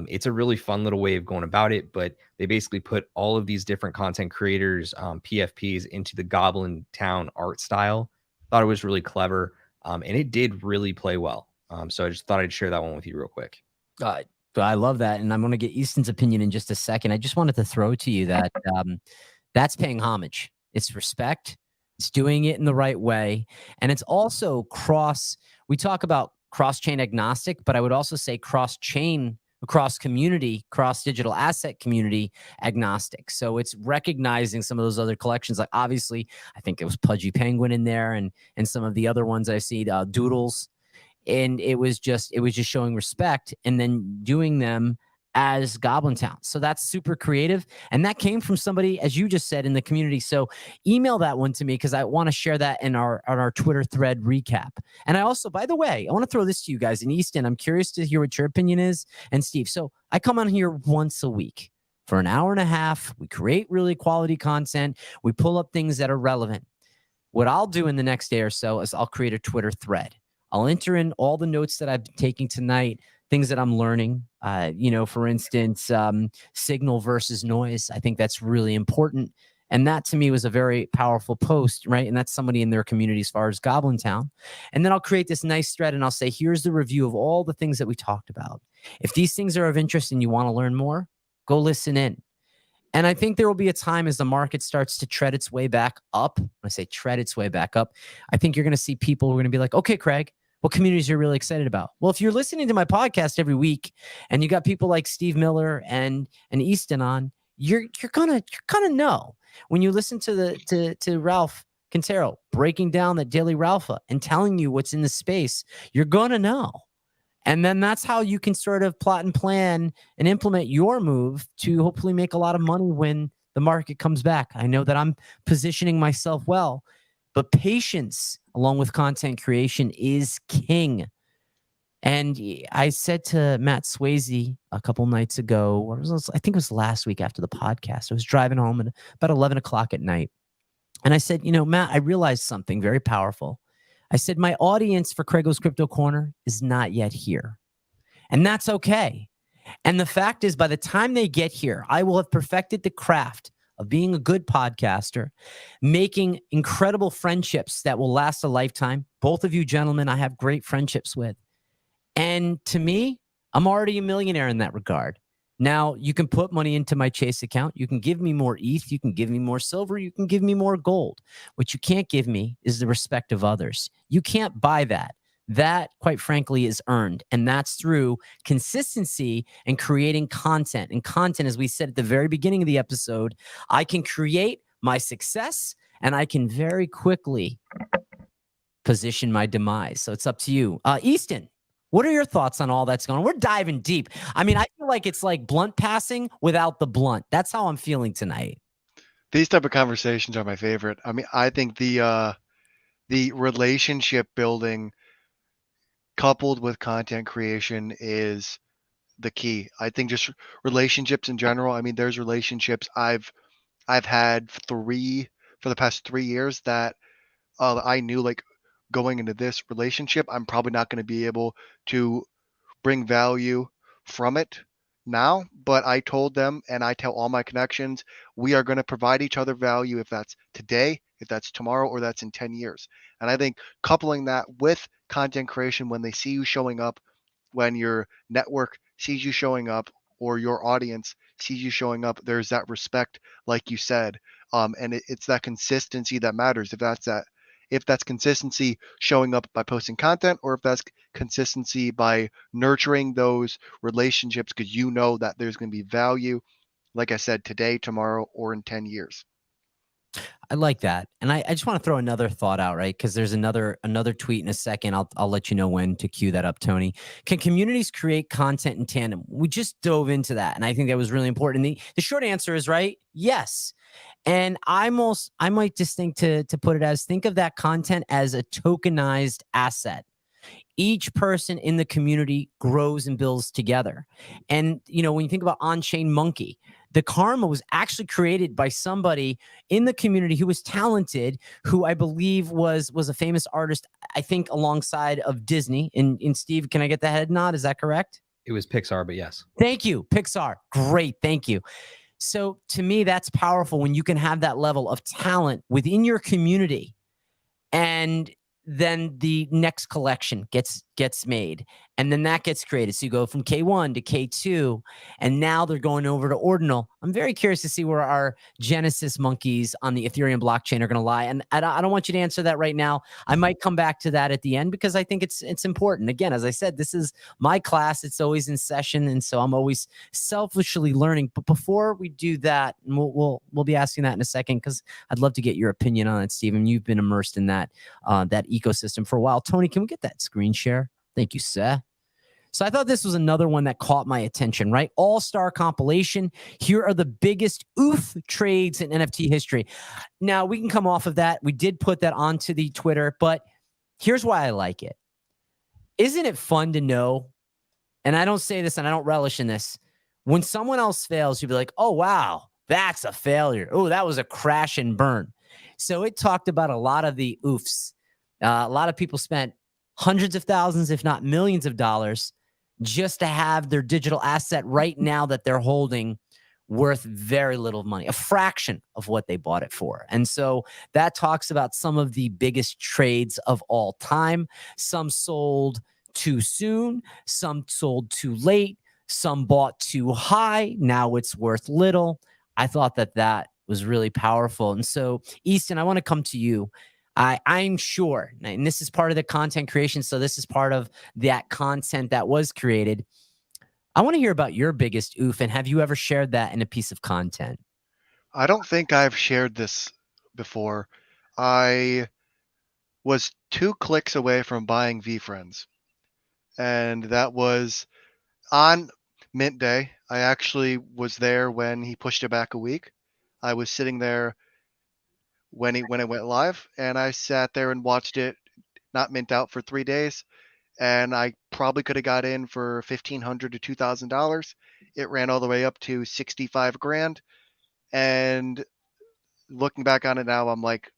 It's a really fun little way of going about it, but they basically put all of these different content creators, PFPs, into the Goblin Town art style. Thought it was really clever, and it did really play well. So I just thought I'd share that one with you real quick. I love that, and I'm going to get Easton's opinion in just a second. I just wanted to throw to you that that's paying homage. It's respect. It's doing it in the right way, and it's also we talk about cross-chain agnostic, but I would also say cross-chain, cross-community, cross-digital asset community agnostic. So it's recognizing some of those other collections. Like obviously, I think it was Pudgy Penguin in there, and some of the other ones I see, Doodles. And it was just showing respect and then doing them as Goblin Town. So that's super creative. And that came from somebody, as you just said, in the community. So email that one to me, because I want to share that in our Twitter thread recap. And I also, by the way, I want to throw this to you guys. In Easton, I'm curious to hear what your opinion is. And Steve, so I come on here once a week for an hour and a half. We create really quality content. We pull up things that are relevant. What I'll do in the next day or so is I'll create a Twitter thread. I'll enter in all the notes that I've been taking tonight, things that I'm learning. For instance, signal versus noise. I think that's really important. And that to me was a very powerful post, right? And that's somebody in their community as far as Goblin Town. And then I'll create this nice thread and I'll say, here's the review of all the things that we talked about. If these things are of interest and you want to learn more, go listen in. And I think there will be a time as the market starts to tread its way back up. When I say tread its way back up, I think you're going to see people who are going to be like, okay, Craig, what communities you're really excited about? Well, if you're listening to my podcast every week and you got people like Steve Miller and Easton on, you're gonna know. When you listen to Ralph Quintero breaking down that daily Ralpha and telling you what's in the space, you're gonna know. And then that's how you can sort of plot and plan and implement your move to hopefully make a lot of money when the market comes back. I know that I'm positioning myself well, but patience along with content creation is king. And I said to Matt Swayze a couple nights ago, I think it was last week after the podcast, I was driving home at about 11 o'clock at night. And I said, Matt, I realized something very powerful. I said, my audience for CraigO's Crypto Corner is not yet here. And that's okay. And the fact is, by the time they get here, I will have perfected the craft of being a good podcaster, making incredible friendships that will last a lifetime. Both of you gentlemen, I have great friendships with. And to me, I'm already a millionaire in that regard. Now, you can put money into my Chase account. You can give me more ETH. You can give me more silver. You can give me more gold. What you can't give me is the respect of others. You can't buy that. That, quite frankly, is earned. And that's through consistency and creating content. And content, as we said at the very beginning of the episode, I can create my success and I can very quickly position my demise. So it's up to you. Easton, what are your thoughts on all that's going on? We're diving deep. I mean, I feel like it's like blunt passing without the blunt. That's how I'm feeling tonight. These type of conversations are my favorite. I mean, I think the relationship building coupled with content creation is the key. I think just relationships in general. I mean, there's relationships I've had for the past 3 years that I knew, like, going into this relationship, I'm probably not going to be able to bring value from it now, but I told them, and I tell all my connections, we are going to provide each other value, if that's today, if that's tomorrow, or that's in 10 years. And I think coupling that with content creation, when they see you showing up, when your network sees you showing up, or your audience sees you showing up, there's that respect, like you said. And it's that consistency that matters. If that's if that's consistency showing up by posting content, or if that's consistency by nurturing those relationships because you know that there's going to be value, like I said, today, tomorrow, or in 10 years. I like that. And I just want to throw another thought out, right? Because there's another tweet in a second. I'll let you know when to cue that up, Tony. Can communities create content in tandem? We just dove into that. And I think that was really important. The short answer is right. Yes. And I might just think to put it as, think of that content as a tokenized asset. Each person in the community grows and builds together. And, when you think about On-Chain Monkey, the karma was actually created by somebody in the community who was talented, who I believe was a famous artist, I think alongside of Disney. And Steve, can I get the head nod? Is that correct? It was Pixar, but yes. Thank you. Pixar. Great. Thank you. So to me, that's powerful when you can have that level of talent within your community, and then the next collection gets made, and then that gets created. So you go from K1 to K2, and now they're going over to Ordinal. I'm very curious to see where our Genesis monkeys on the Ethereum blockchain are going to lie. And I don't want you to answer that right now. I might come back to that at the end because I think it's important. Again, as I said, this is my class. It's always in session, and so I'm always selfishly learning. But before we do that, and we'll be asking that in a second because I'd love to get your opinion on it, Stephen. You've been immersed in that ecosystem for a while. Tony, can we get that screen share? Thank you, sir. So I thought this was another one that caught my attention, right? All-star compilation. Here are the biggest oof trades in NFT history. Now, we can come off of that. We did put that onto the Twitter, but here's why I like it. Isn't it fun to know, and I don't say this and I don't relish in this, when someone else fails, you'll be like, oh, wow, that's a failure. Oh, that was a crash and burn. So it talked about a lot of the oofs. A lot of people spent hundreds of thousands, if not millions of dollars, just to have their digital asset right now that they're holding worth very little money, a fraction of what they bought it for. And so that talks about some of the biggest trades of all time. Some sold too soon, some sold too late, some bought too high. Now it's worth little. I thought that was really powerful. And so, Easton, I want to come to you. I'm sure, and this is part of the content creation, so this is part of that content that was created. I want to hear about your biggest oof, and have you ever shared that in a piece of content? I don't think I've shared this before. I was 2 clicks away from buying VFriends, and that was on Mint Day. I actually was there when he pushed it back a week. I was sitting there when it went live, and I sat there and watched it not mint out for 3 days, and I probably could have got in for $1,500 to $2,000. It ran all the way up to 65 grand, and looking back on it now, I'm like,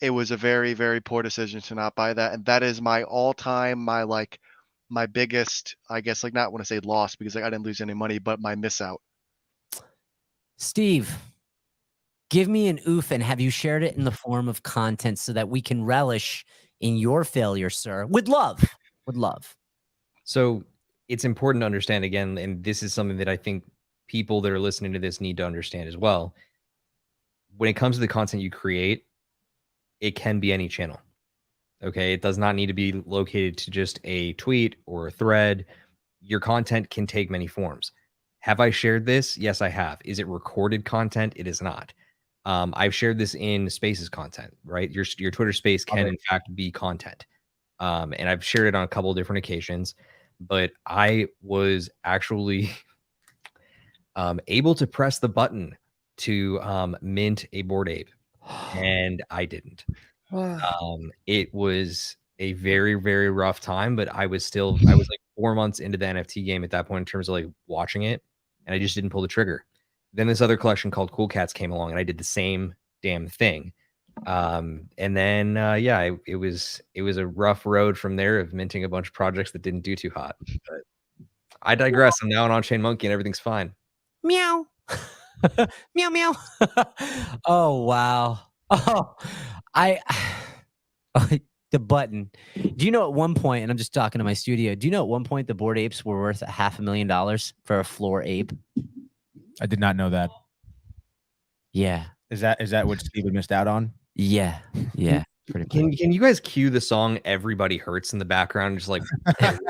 it was a very, very poor decision to not buy that, and that is my all-time, my biggest, I guess, not want to say loss because I didn't lose any money, but my miss out. Steve, give me an oof, and have you shared it in the form of content so that we can relish in your failure, sir? Would love. So it's important to understand, again, and this is something that I think people that are listening to this need to understand as well. When it comes to the content you create, it can be any channel. Okay. It does not need to be located to just a tweet or a thread. Your content can take many forms. Have I shared this? Yes, I have. Is it recorded content? It is not. I've shared this in Spaces content, right? Your Twitter space can in fact be content. And I've shared it on a couple of different occasions, but I was actually able to press the button to mint a Bored Ape, and I didn't. It was a very, very rough time, but I was like 4 months into the NFT game at that point in terms of watching it, and I just didn't pull the trigger. Then this other collection called Cool Cats came along, and I did the same damn thing. And then it was a rough road from there of minting a bunch of projects that didn't do too hot. But I digress. I'm now an On-Chain Monkey, and everything's fine. Meow. Meow, meow. Oh, wow. Oh, the button. Do you know at one point, and I'm just talking to my studio, do you know at one point the Bored Apes were worth $500,000 for a floor ape? I did not know that. Yeah. Is that what Steven missed out on? Yeah. Can you guys cue the song "Everybody Hurts" in the background? Just like let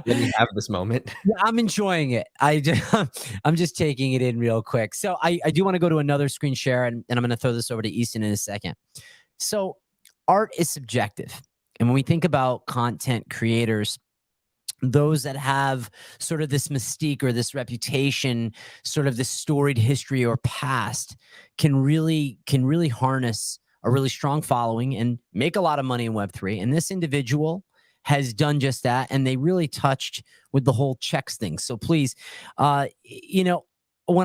me have this moment. Yeah, I'm enjoying it. I'm just taking it in real quick. So I do want to go to another screen share, and I'm going to throw this over to Easton in a second. So art is subjective. And when we think about content creators, those that have sort of this mystique or this reputation, sort of this storied history or past, can really harness a really strong following and make a lot of money in Web3. And this individual has done just that, and they really touched with the whole checks thing. So please, when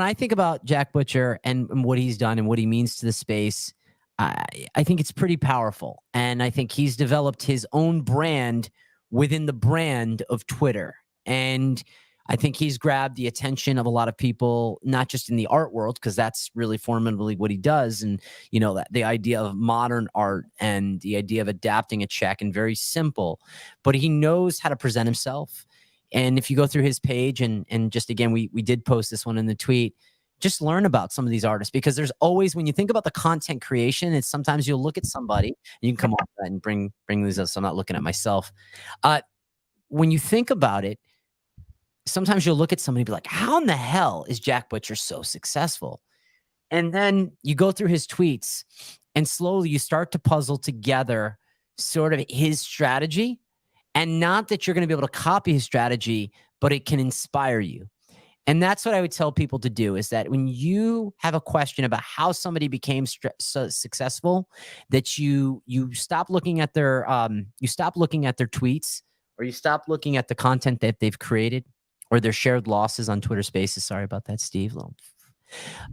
I think about Jack Butcher and what he's done and what he means to the space, I think it's pretty powerful. And I think he's developed his own brand within the brand of Twitter. And I think he's grabbed the attention of a lot of people, not just in the art world, because that's really formally what he does. And, that the idea of modern art and the idea of adapting a check and very simple, but he knows how to present himself. And if you go through his page and just, again, we did post this one in the tweet, just learn about some of these artists, because there's always, when you think about the content creation, it's sometimes you'll look at somebody, and you can come off that and bring these up. So I'm not looking at myself. When you think about it, sometimes you'll look at somebody and be like, how in the hell is Jack Butcher so successful? And then you go through his tweets and slowly you start to puzzle together sort of his strategy, and not that you're going to be able to copy his strategy, but it can inspire you. And that's what I would tell people to do, is that when you have a question about how somebody became so successful, that you stop looking at their tweets, or you stop looking at the content that they've created, or their shared losses on Twitter Spaces. Sorry about that, Steve.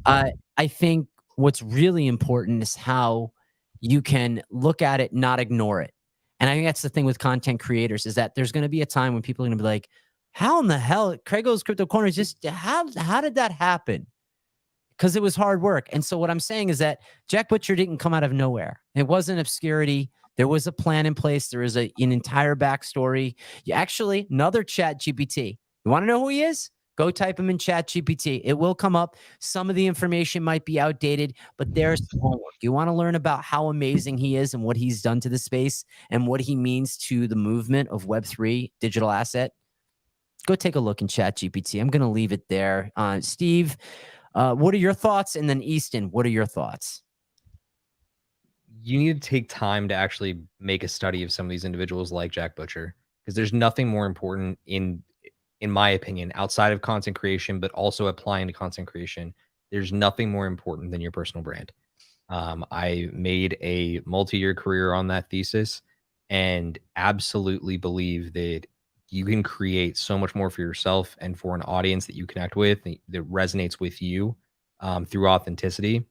I think what's really important is how you can look at it, not ignore it. And I think that's the thing with content creators, is that there's going to be a time when people are going to be like, how in the hell, CraigO's Crypto Corner, just how did that happen? Because it was hard work. And so what I'm saying is that Jack Butcher didn't come out of nowhere. It wasn't obscurity. There was a plan in place. There is an entire backstory. Actually, another Chat GPT. You want to know who he is? Go type him in Chat GPT. It will come up. Some of the information might be outdated, but there's the homework. You want to learn about how amazing he is and what he's done to the space and what he means to the movement of Web3 digital asset? Go take a look in Chat GPT. I'm going to leave it there. Steve, what are your thoughts? And then Easton, what are your thoughts? You need to take time to actually make a study of some of these individuals like Jack Butcher, because there's nothing more important in my opinion, outside of content creation, but also applying to content creation. There's nothing more important than your personal brand. I made a multi-year career on that thesis, and absolutely believe that you can create so much more for yourself and for an audience that you connect with, that resonates with you through authenticity.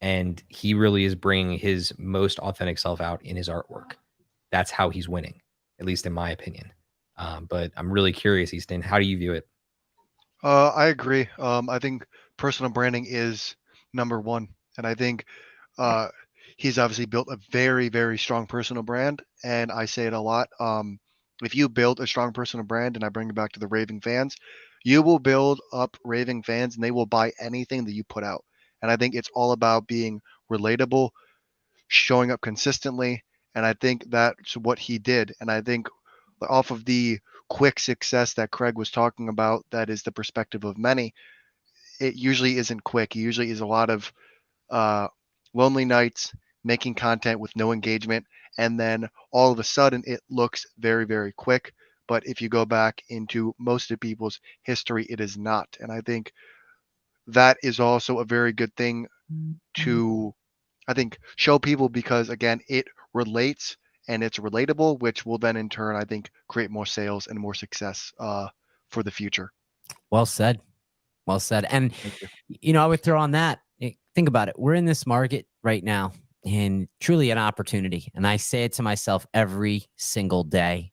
And he really is bringing his most authentic self out in his artwork. That's how he's winning, at least in my opinion. But I'm really curious, Easton, how do you view it? I agree. I think personal branding is number one. And I think he's obviously built a very, very strong personal brand. And I say it a lot. If you build a strong personal brand, and I bring it back to the raving fans, you will build up raving fans, and they will buy anything that you put out. And I think it's all about being relatable, showing up consistently. And I think that's what he did. And I think off of the quick success that Craig was talking about, that is the perspective of many, it usually isn't quick. It usually is a lot of lonely nights, making content with no engagement, and then all of a sudden it looks very, very quick. But if you go back into most of people's history, it is not. And I think that is also a very good thing to, I think, show people, because again, it relates and it's relatable, which will then in turn, I think, create more sales and more success for the future. Well said. Well said. And, I would throw on that. Think about it. We're in this market right now, and truly an opportunity. And I say it to myself every single day.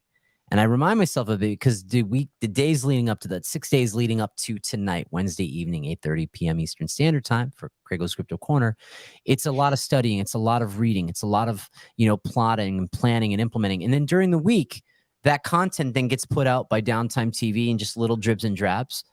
And I remind myself of it because the days leading up to that, 6 days leading up to tonight, Wednesday evening, 8:30 p.m. Eastern Standard Time for CraigO's Crypto Corner, it's a lot of studying. It's a lot of reading. It's a lot of, plotting and planning and implementing. And then during the week, that content then gets put out by Downtime TV and just little dribs and drabs.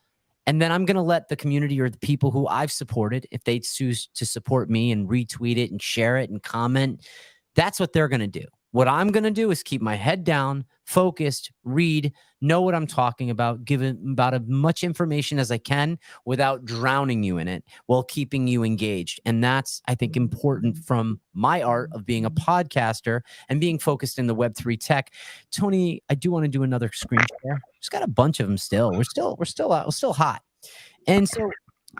And then I'm going to let the community or the people who I've supported, if they choose to support me and retweet it and share it and comment, That's what they're going to do. What I'm going to do is keep my head down, focused, read, know what I'm talking about, give it about as much information as I can without drowning you in it while keeping you engaged. And that's, I think, important from my art of being a podcaster and being focused in the Web3 tech. Tony, I do want to do another screen share. Just got a bunch of them still. We're still hot. And so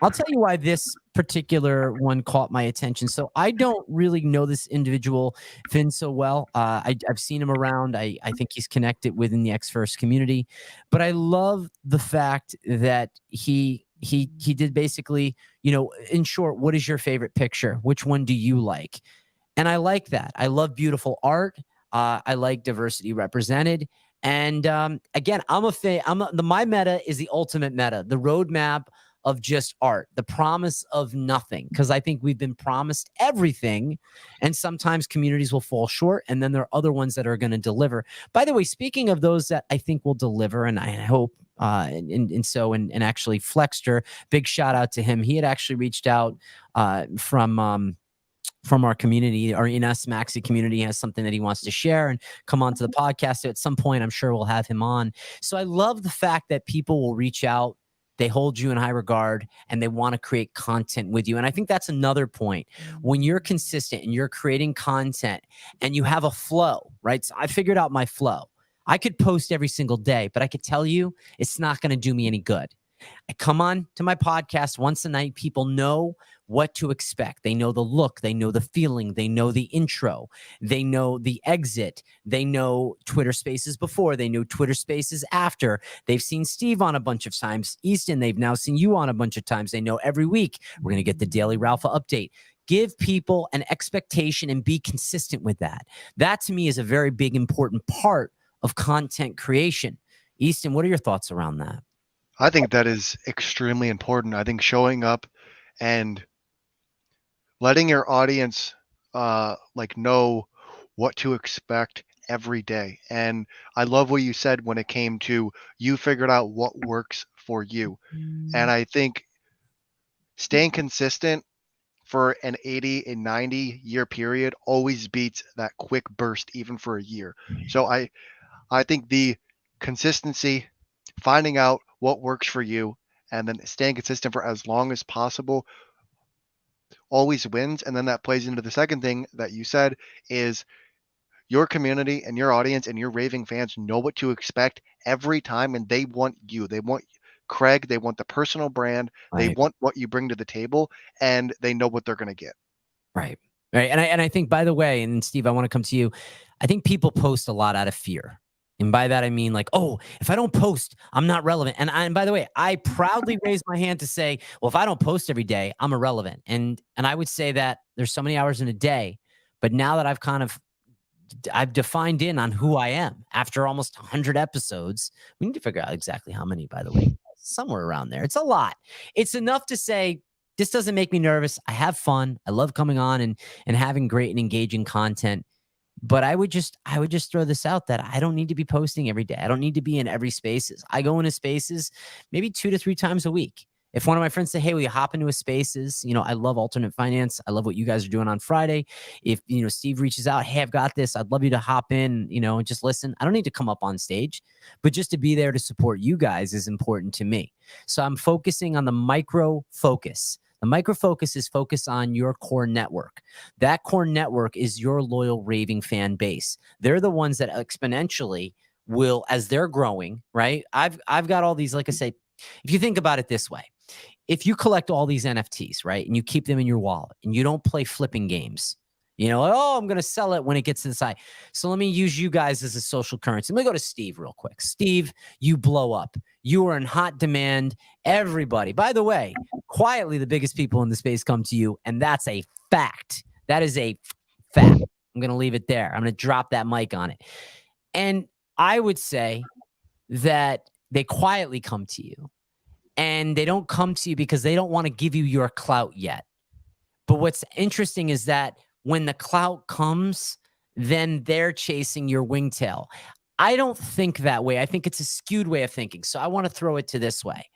I'll tell you why this particular one caught my attention. So I don't really know this individual, Finn, so well. I've seen him around. I think he's connected within the X-First community. But I love the fact that he did basically, in short, what is your favorite picture? Which one do you like? And I like that. I love beautiful art. I like diversity represented. And again, I'm a fan. My meta is the ultimate meta, the roadmap of just art, the promise of nothing, because I think we've been promised everything, and sometimes communities will fall short, and then there are other ones that are going to deliver. By the way, speaking of those that I think will deliver, and I hope, and actually Flexter, big shout out to him. He had actually reached out from our community, or in us Maxi community, has something that he wants to share and come onto the podcast. So at some point, I'm sure we'll have him on. So I love the fact that people will reach out. They hold you in high regard and they want to create content with you. And I think that's another point. When you're consistent and you're creating content and you have a flow, right? So I figured out my flow. I could post every single day, but I could tell you it's not going to do me any good. I come on to my podcast once a night. People know what to expect. They know the look. They know the feeling. They know the intro. They know the exit. They know Twitter Spaces before. They know Twitter Spaces after. They've seen Steve on a bunch of times. Easton, they've now seen you on a bunch of times. They know every week we're going to get the daily Ralpha update. Give people an expectation and be consistent with that. That to me is a very big, important part of content creation. Easton, what are your thoughts around that? I think that is extremely important. I think showing up and letting your audience know what to expect every day. And I love what you said when it came to you figured out what works for you. And I think staying consistent for an 80, a 90 year period always beats that quick burst, even for a year. So I think the consistency, finding out what works for you, and then staying consistent for as long as possible always wins. And then that plays into the second thing that you said is your community and your audience and your raving fans know what to expect every time, and they want you. They want Craig. They want the personal brand. Right. They want what you bring to the table, and they know what they're going to get. Right. And I think, by the way, and Steve, I want to come to you. I think people post a lot out of fear. And by that, I mean like, oh, if I don't post, I'm not relevant. And by the way, I proudly raise my hand to say, well, if I don't post every day, I'm irrelevant. And I would say that there's so many hours in a day. But now that I've defined in on who I am after almost 100 episodes, we need to figure out exactly how many, by the way, somewhere around there. It's a lot. It's enough to say, this doesn't make me nervous. I have fun. I love coming on and having great and engaging content. But I would just throw this out that I don't need to be posting every day. I don't need to be in every spaces. I go into spaces maybe 2 to 3 times a week. If one of my friends say, hey, will you hop into a spaces? I love alternate finance. I love what you guys are doing on Friday. If, Steve reaches out, hey, I've got this. I'd love you to hop in, and just listen. I don't need to come up on stage, but just to be there to support you guys is important to me. So I'm focusing on the micro focus. The micro focus is focus on your core network. That core network is your loyal raving fan base. They're the ones that exponentially will, as they're growing, right? I've got all these, like I say, if you think about it this way, if you collect all these NFTs, right, and you keep them in your wallet and you don't play flipping games, I'm going to sell it when it gets to the side. So let me use you guys as a social currency. Let me go to Steve real quick. Steve, you blow up. You are in hot demand. Everybody, by the way, quietly, the biggest people in the space come to you. And that's a fact. That is a fact. I'm going to leave it there. I'm going to drop that mic on it. And I would say that they quietly come to you. And they don't come to you because they don't want to give you your clout yet. But what's interesting is that when the clout comes, then they're chasing your wingtail. I don't think that way. I think it's a skewed way of thinking. So I want to throw it to this way.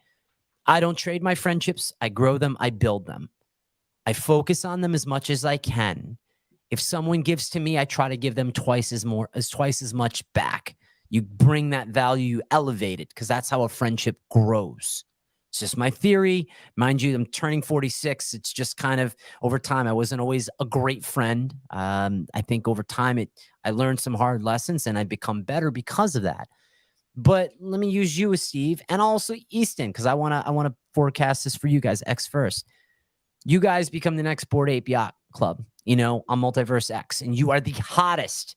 I don't trade my friendships. I grow them. I build them. I focus on them as much as I can. If someone gives to me, I try to give them twice as much back. You bring that value, you elevate it, because that's how a friendship grows. It's just my theory. Mind you, I'm turning 46. It's just kind of over time. I wasn't always a great friend. I think over time, I learned some hard lessons and I become better because of that. But let me use you, Steve, and also Easton, because I want to forecast this for you guys. X first. You guys become the next Bored Ape Yacht Club, on Multiverse X, and you are the hottest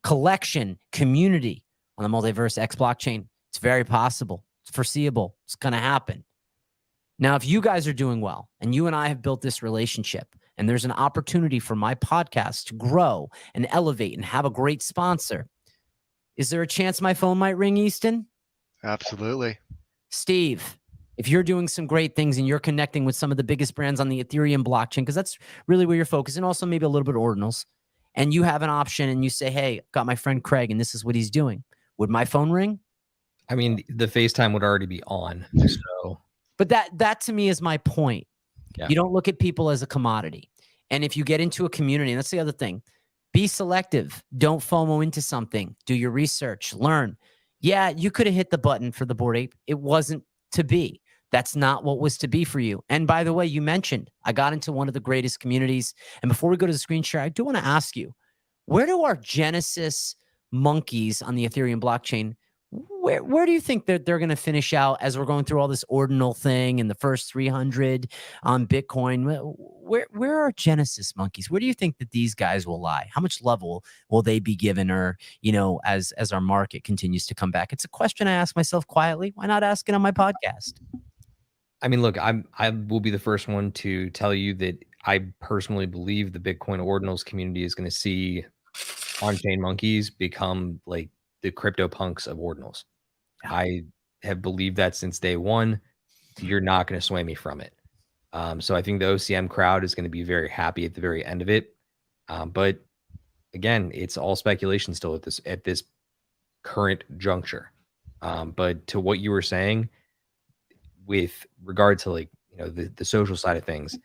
collection community on the Multiverse X blockchain. It's very possible. It's foreseeable. It's going to happen. Now, if you guys are doing well and you and I have built this relationship and there's an opportunity for my podcast to grow and elevate and have a great sponsor, is there a chance my phone might ring, Easton? Absolutely. Steve, if you're doing some great things and you're connecting with some of the biggest brands on the Ethereum blockchain, because that's really where you're focused, and also maybe a little bit of ordinals, and you have an option and you say, hey, I've got my friend Craig and this is what he's doing, would my phone ring? I mean, the FaceTime would already be on. So, but that to me is my point. Yeah. You don't look at people as a commodity. And if you get into a community, and that's the other thing, be selective. Don't FOMO into something. Do your research. Learn. Yeah, you could have hit the button for the Bored Ape. It wasn't to be. That's not what was to be for you. And by the way, you mentioned I got into one of the greatest communities. And before we go to the screen share, I do want to ask you, where do our Genesis monkeys on the Ethereum blockchain, where do you think that they're going to finish out as we're going through all this ordinal thing and the first 300 on Bitcoin? Where are Genesis monkeys? Where do you think that these guys will lie? How much love will they be given, or as our market continues to come back? It's a question I ask myself quietly. Why not ask it on my podcast? I mean, look, I will be the first one to tell you that I personally believe the Bitcoin ordinals community is going to see on-chain monkeys become like the crypto punks of ordinals. Yeah. I have believed that since day one. You're not going to sway me from it. So I think the OCM crowd is going to be very happy at the very end of it. But again, it's all speculation still at this current juncture. But to what you were saying with regard to the social side of things,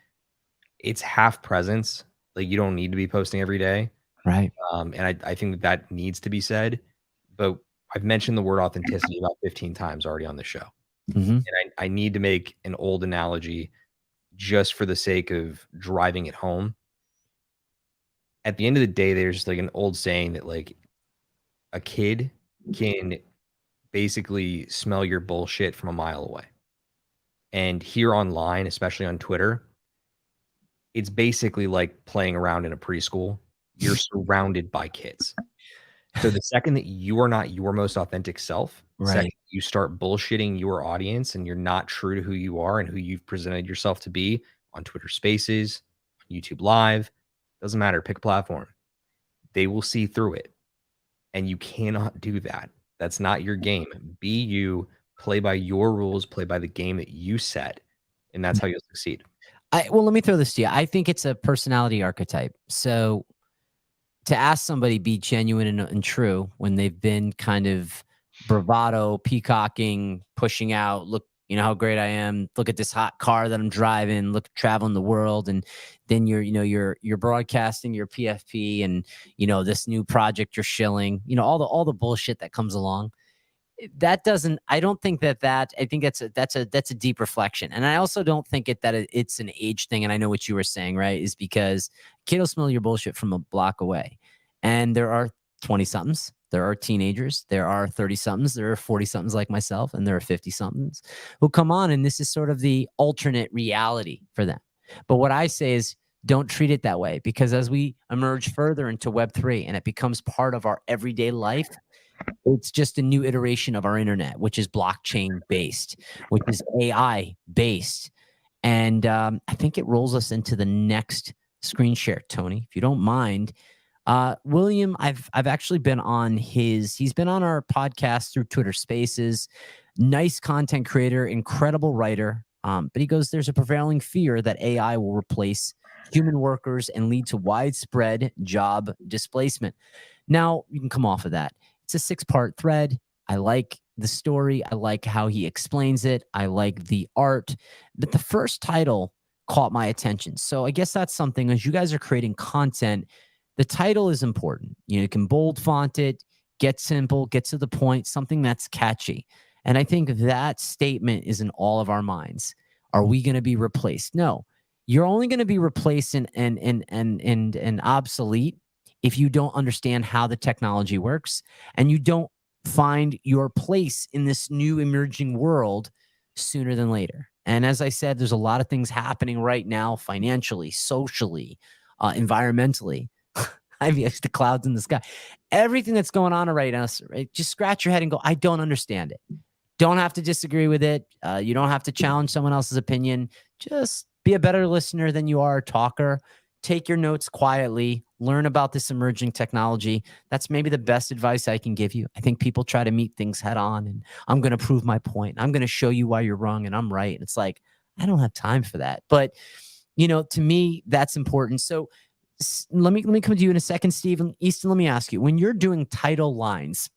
it's half presence. Like, you don't need to be posting every day. Right. And I think that needs to be said. But I've mentioned the word authenticity about 15 times already on the show. Mm-hmm. And I need to make an old analogy just for the sake of driving it home. At the end of the day, there's like an old saying that like a kid can basically smell your bullshit from a mile away. And here online, especially on Twitter, it's basically like playing around in a preschool. You're surrounded by kids. So the second that you are not your most authentic self, right, second you start bullshitting your audience and you're not true to who you are and who you've presented yourself to be on Twitter Spaces, YouTube Live, doesn't matter, pick a platform. They will see through it. And you cannot do that. That's not your game. Be you, play by your rules, play by the game that you set, and that's how you'll succeed. Well, let me throw this to you. I think it's a personality archetype. So to ask somebody be genuine and true when they've been kind of bravado, peacocking, pushing out, look, how great I am. Look at this hot car that I'm driving. Look, traveling the world, and then you're broadcasting your PFP and this new project you're shilling. All the bullshit that comes along. That doesn't. I don't think that. I think that's a deep reflection, and I also don't think it's an age thing. And I know what you were saying, right? Is because kid will smell your bullshit from a block away, and there are 20-somethings. There are teenagers, there are 30-somethings, there are 40-somethings like myself, and there are 50-somethings who come on, and this is sort of the alternate reality for them. But what I say is don't treat it that way, because as we emerge further into Web3 and it becomes part of our everyday life, it's just a new iteration of our internet, which is blockchain-based, which is AI-based. And I think it rolls us into the next screen share, Tony, if you don't mind. William, I've actually been on he's been on our podcast through Twitter Spaces, nice content creator, incredible writer. But he goes, there's a prevailing fear that AI will replace human workers and lead to widespread job displacement. Now, you can come off of that. It's a 6-part thread. I like the story. I like how he explains it. I like the art. But the first title caught my attention. So I guess that's something, as you guys are creating content, the title is important. You can bold font it, get simple, get to the point, something that's catchy. And I think that statement is in all of our minds. Are we going to be replaced? No. You're only going to be replaced and obsolete if you don't understand how the technology works and you don't find your place in this new emerging world sooner than later. And as I said, there's a lot of things happening right now, financially, socially, environmentally. I've used the clouds in the sky. Everything that's going on right now, right, just scratch your head and go, I don't understand it. Don't have to disagree with it. You don't have to challenge someone else's opinion. Just be a better listener than you are a talker. Take your notes quietly. Learn about this emerging technology. That's maybe the best advice I can give you. I think people try to meet things head on, and I'm going to prove my point. I'm going to show you why you're wrong and I'm right. And it's like, I don't have time for that. But, to me, that's important. So let me come to you in a second, Steve. Easton, let me ask you, when you're doing title lines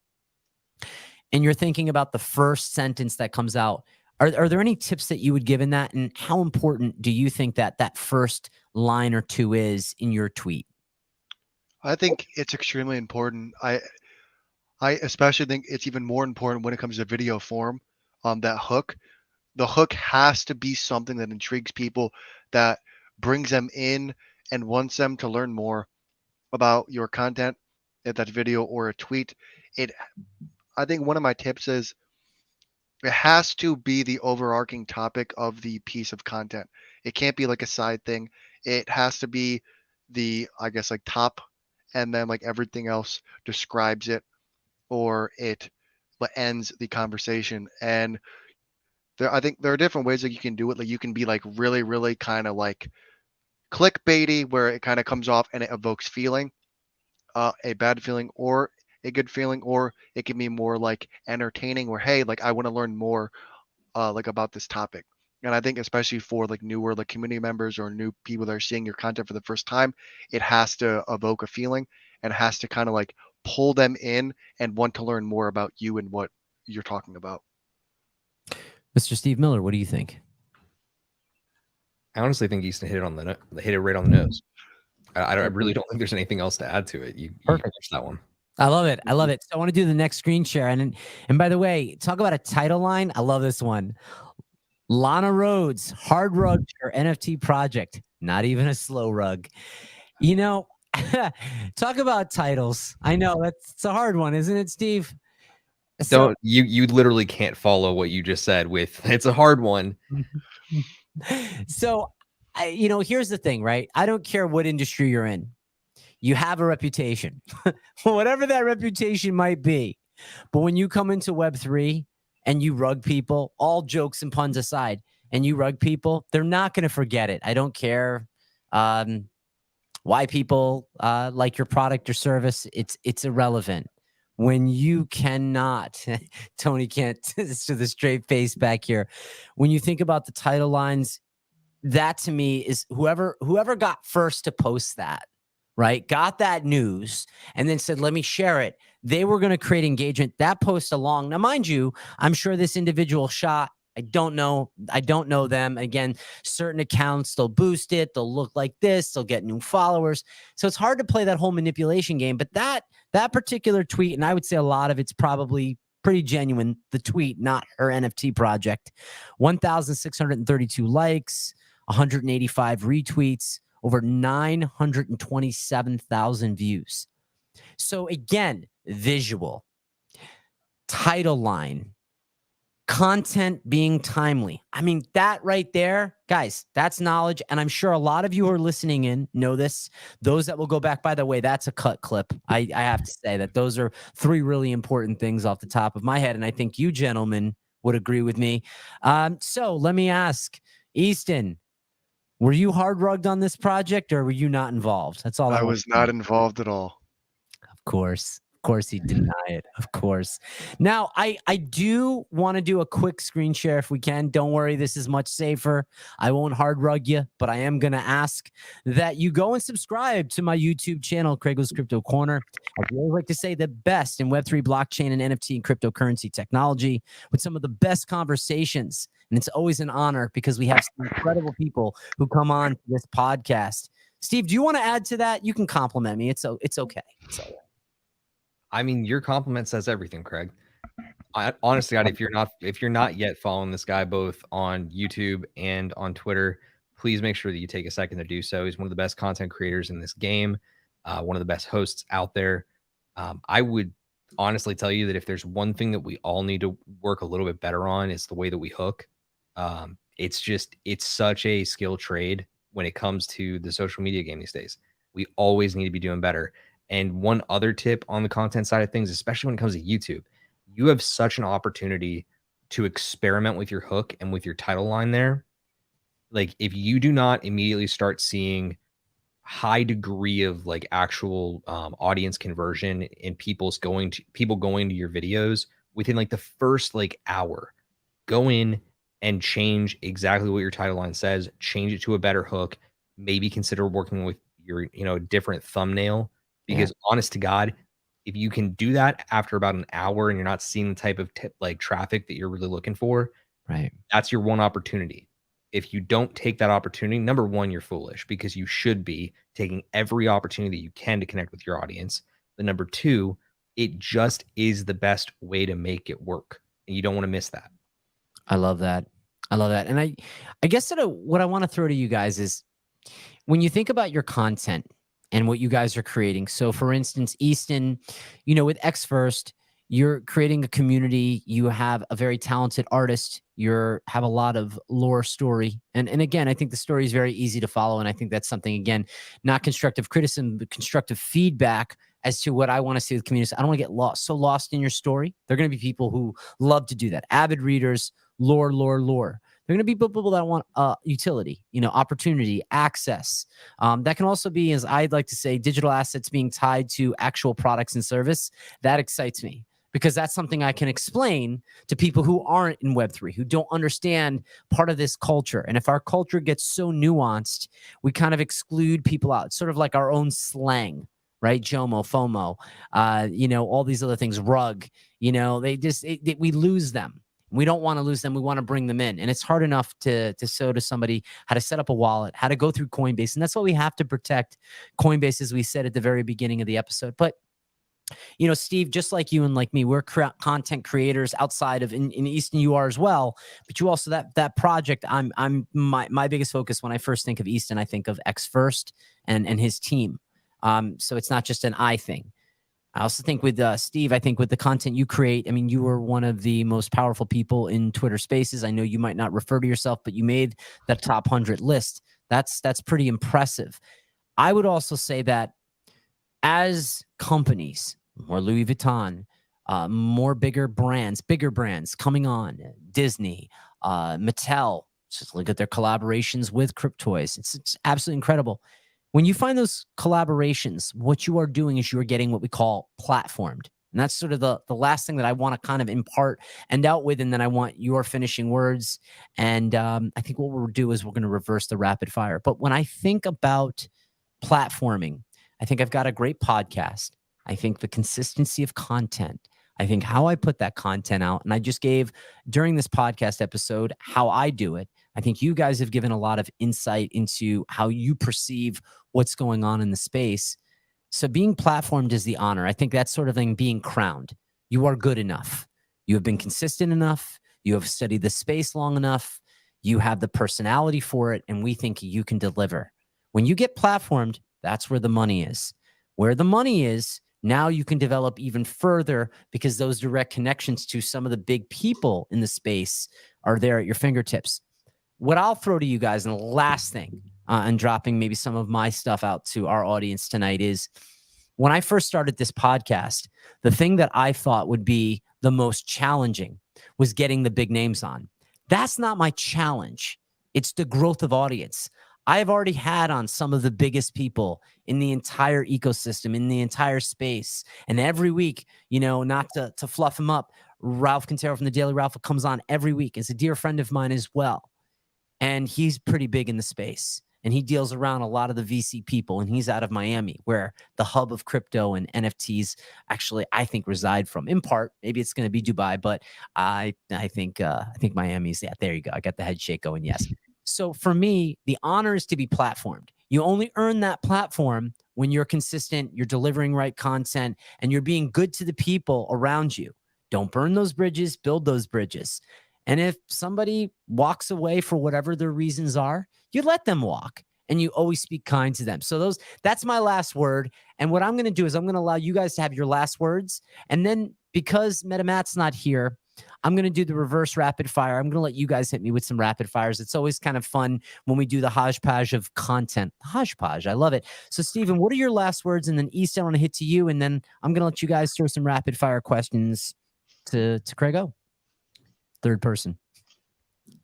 and you're thinking about the first sentence that comes out, are there any tips that you would give in that? And how important do you think that first line or two is in your tweet? I think it's extremely important. I especially think it's even more important when it comes to video form. That hook, the hook has to be something that intrigues people, that brings them in and wants them to learn more about your content, if that's video or a tweet. I think one of my tips is it has to be the overarching topic of the piece of content. It can't be like a side thing. It has to be the, I guess, like top, and then like everything else describes it, or it ends the conversation. And I think there are different ways that you can do it. Like you can be like really, really kind of like clickbaity, where it kind of comes off and it evokes feeling, a bad feeling or a good feeling, or it can be more like entertaining, where, hey, like I want to learn more like about this topic. And I think especially for like newer like community members or new people that are seeing your content for the first time, it has to evoke a feeling and has to kind of like pull them in and want to learn more about you and what you're talking about. Mr. Steve Miller, what do you think? I honestly think Easton hit it right on the nose. I really don't think there's anything else to add to it. You Perfect. that one. I love it. I love it. So I want to do the next screen share. And by the way, talk about a title line. I love this one. Lana Rhodes, hard rug for NFT project. Not even a slow rug. Talk about titles. I know it's a hard one, isn't it, Steve? So, you literally can't follow what you just said with it's a hard one. So, here's the thing, right? I don't care what industry you're in. You have a reputation, whatever that reputation might be. But when you come into Web3 and you rug people, all jokes and puns aside, and you rug people, they're not going to forget it. I don't care why people like your product or service. It's irrelevant. When you cannot, Tony can't to the straight face back here. When you think about the title lines, that to me is whoever got first to post that, right? Got that news and then said, let me share it. They were going to create engagement. That post along. Now, mind you, I'm sure this individual shot, I don't know them. Again, certain accounts, they'll boost it. They'll look like this. They'll get new followers. So it's hard to play that whole manipulation game. But that particular tweet, and I would say a lot of it's probably pretty genuine, the tweet, not her NFT project, 1,632 likes, 185 retweets, over 927,000 views. So again, visual, title line, content being timely. I mean, that right there, guys, that's knowledge. And I'm sure a lot of you who are listening in know this. Those that will go back, by the way, that's a cut clip. I have to say that those are three really important things off the top of my head. And I think you gentlemen would agree with me. So let me ask, Easton, were you hard rugged on this project or were you not involved? That's all I was not involved at all. Of course. Of course he'd deny it. Of course. Now, I do want to do a quick screen share if we can. Don't worry, this is much safer. I won't hard rug you, but I am going to ask that you go and subscribe to my YouTube channel, CraigO's Crypto Corner. I'd really like to say the best in Web3 blockchain and NFT and cryptocurrency technology with some of the best conversations. And it's always an honor because we have some incredible people who come on to this podcast. Steve, do you want to add to that? You can compliment me. It's okay. It's all right. I mean, your compliment says everything, Craig. Honestly, God, if you're not yet following this guy both on YouTube and on Twitter, please make sure that you take a second to do so. He's one of the best content creators in this game, one of the best hosts out there. I would honestly tell you that if there's one thing that we all need to work a little bit better on, it's the way that we hook. It's such a skill trade when it comes to the social media game these days. We always need to be doing better. And one other tip on the content side of things, especially when it comes to YouTube, you have such an opportunity to experiment with your hook and with your title line there. Like if you do not immediately start seeing high degree of like actual audience conversion and people going to your videos within like the first like hour, go in and change exactly what your title line says, change it to a better hook, maybe consider working with your, different thumbnail, because honest to God, if you can do that after about an hour and you're not seeing the type of traffic that you're really looking for, right, that's your one opportunity. If you don't take that opportunity, number one, you're foolish, because you should be taking every opportunity that you can to connect with your audience. But number two, it just is the best way to make it work. And you don't want to miss that. I love that. And I guess that what I want to throw to you guys is when you think about your content and what you guys are creating. So for instance, Easton, with X First, you're creating a community. You have a very talented artist. You have a lot of lore story. And again, I think the story is very easy to follow. And I think that's something, again, not constructive criticism, but constructive feedback as to what I want to see with the community. I don't want to get lost in your story. There are going to be people who love to do that. Avid readers, lore. They're going to be people that want utility, opportunity, access. That can also be, as I'd like to say, digital assets being tied to actual products and service. That excites me, because that's something I can explain to people who aren't in Web3, who don't understand part of this culture. And if our culture gets so nuanced, we kind of exclude people out. It's sort of like our own slang, right? JOMO, FOMO, all these other things, rug, we lose them. We don't want to lose them. We want to bring them in. And it's hard enough to show to somebody how to set up a wallet, how to go through Coinbase. And that's why we have to protect Coinbase, as we said at the very beginning of the episode. But Steve, just like you and like me, we're content creators outside of in Easton. You are as well, but you also that project. My biggest focus when I first think of Easton, I think of X First and his team. So it's not just an I thing. I also think with Steve, I think with the content you create, I mean, you were one of the most powerful people in Twitter Spaces. I know you might not refer to yourself, but you made that top 100 list. That's pretty impressive. I would also say that as companies, more Louis Vuitton, more bigger brands coming on, Disney, Mattel, just look at their collaborations with Cryptoys. It's absolutely incredible. When you find those collaborations, what you are doing is you're getting what we call platformed. And that's sort of the last thing that I want to kind of impart and out with. And then I want your finishing words. And I think what we'll do is we're going to reverse the rapid fire. But when I think about platforming, I think I've got a great podcast. I think the consistency of content. I think how I put that content out. And I just gave, during this podcast episode, how I do it. I think you guys have given a lot of insight into how you perceive what's going on in the space. So being platformed is the honor. I think that's sort of thing, being crowned. You are good enough. You have been consistent enough. You have studied the space long enough. You have the personality for it. And we think you can deliver. When you get platformed, that's where the money is. Where the money is, now you can develop even further, because those direct connections to some of the big people in the space are there at your fingertips. What I'll throw to you guys, and the last thing, and dropping maybe some of my stuff out to our audience tonight, is when I first started this podcast, the thing that I thought would be the most challenging was getting the big names on. That's not my challenge. It's the growth of audience. I've already had on some of the biggest people in the entire ecosystem, in the entire space. And every week, not to fluff him up, Ralph Quintero from the Daily Ralpha comes on every week. It's a dear friend of mine as well. And he's pretty big in the space. And he deals around a lot of the VC people. And he's out of Miami, where the hub of crypto and NFTs actually, I think, reside from. In part, maybe it's going to be Dubai, but I think Miami's, yeah, there you go. I got the head shake going, yes. So for me, the honor is to be platformed. You only earn that platform when you're consistent, you're delivering right content, and you're being good to the people around you. Don't burn those bridges, build those bridges. And if somebody walks away for whatever their reasons are, you let them walk and you always speak kind to them. So that's my last word. And what I'm going to do is I'm going to allow you guys to have your last words. And then because MetaMatt's not here, I'm going to do the reverse rapid fire. I'm going to let you guys hit me with some rapid fires. It's always kind of fun when we do the hodgepodge of content. Hodgepodge. I love it. So, Steven, what are your last words? And then East, I want to hit to you. And then I'm going to let you guys throw some rapid fire questions to CraigO. Third person.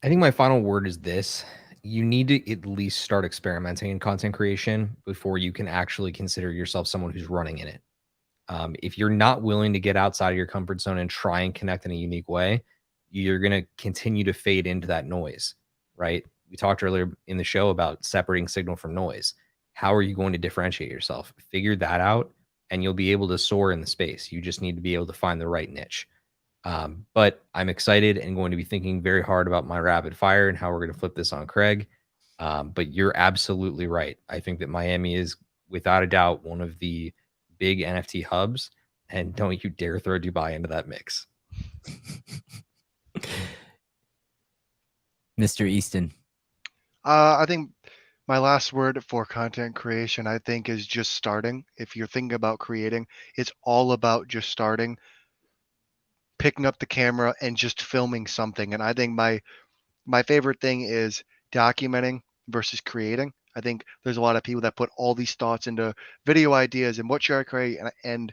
I think my final word is this. You need to at least start experimenting in content creation before you can actually consider yourself someone who's running in it. If you're not willing to get outside of your comfort zone and try and connect in a unique way, you're going to continue to fade into that noise, right? We talked earlier in the show about separating signal from noise. How are you going to differentiate yourself? Figure that out and you'll be able to soar in the space. You just need to be able to find the right niche. But I'm excited and going to be thinking very hard about my rapid fire and how we're going to flip this on Craig. But you're absolutely right. I think that Miami is without a doubt one of the big NFT hubs, and don't you dare throw Dubai into that mix. Mr. Easton. I think my last word for content creation, I think, is just starting. If you're thinking about creating, it's all about just starting, picking up the camera and just filming something. And I think my favorite thing is documenting versus creating. I think there's a lot of people that put all these thoughts into video ideas and what should I create, and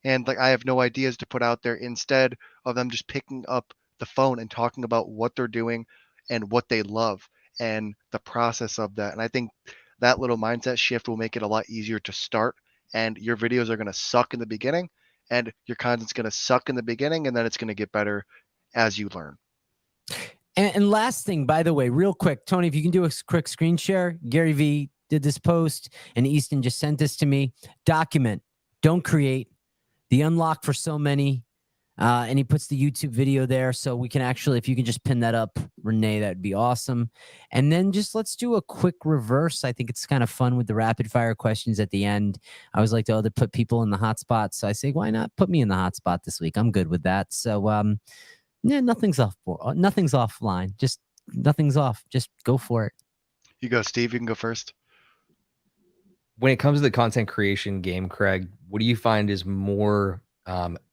like I have no ideas to put out there, instead of them just picking up the phone and talking about what they're doing and what they love and the process of that. And I think that little mindset shift will make it a lot easier to start, and your videos are going to suck in the beginning and your content's going to suck in the beginning, and then it's going to get better as you learn. And last thing, by the way, real quick, Tony, if you can do a quick screen share. Gary V did this post and Easton just sent this to me. Document, don't create. The unlock for so many. And he puts the YouTube video there. So we can actually, if you can just pin that up, Renee, that'd be awesome. And then just let's do a quick reverse. I think it's kind of fun with the rapid fire questions at the end. I always like to put people in the hot spot. So I say, why not put me in the hot spot this week? I'm good with that. So, yeah, nothing's offline. Just nothing's off. Just go for it. You go, Steve. You can go first. When it comes to the content creation game, Craig, what do you find is more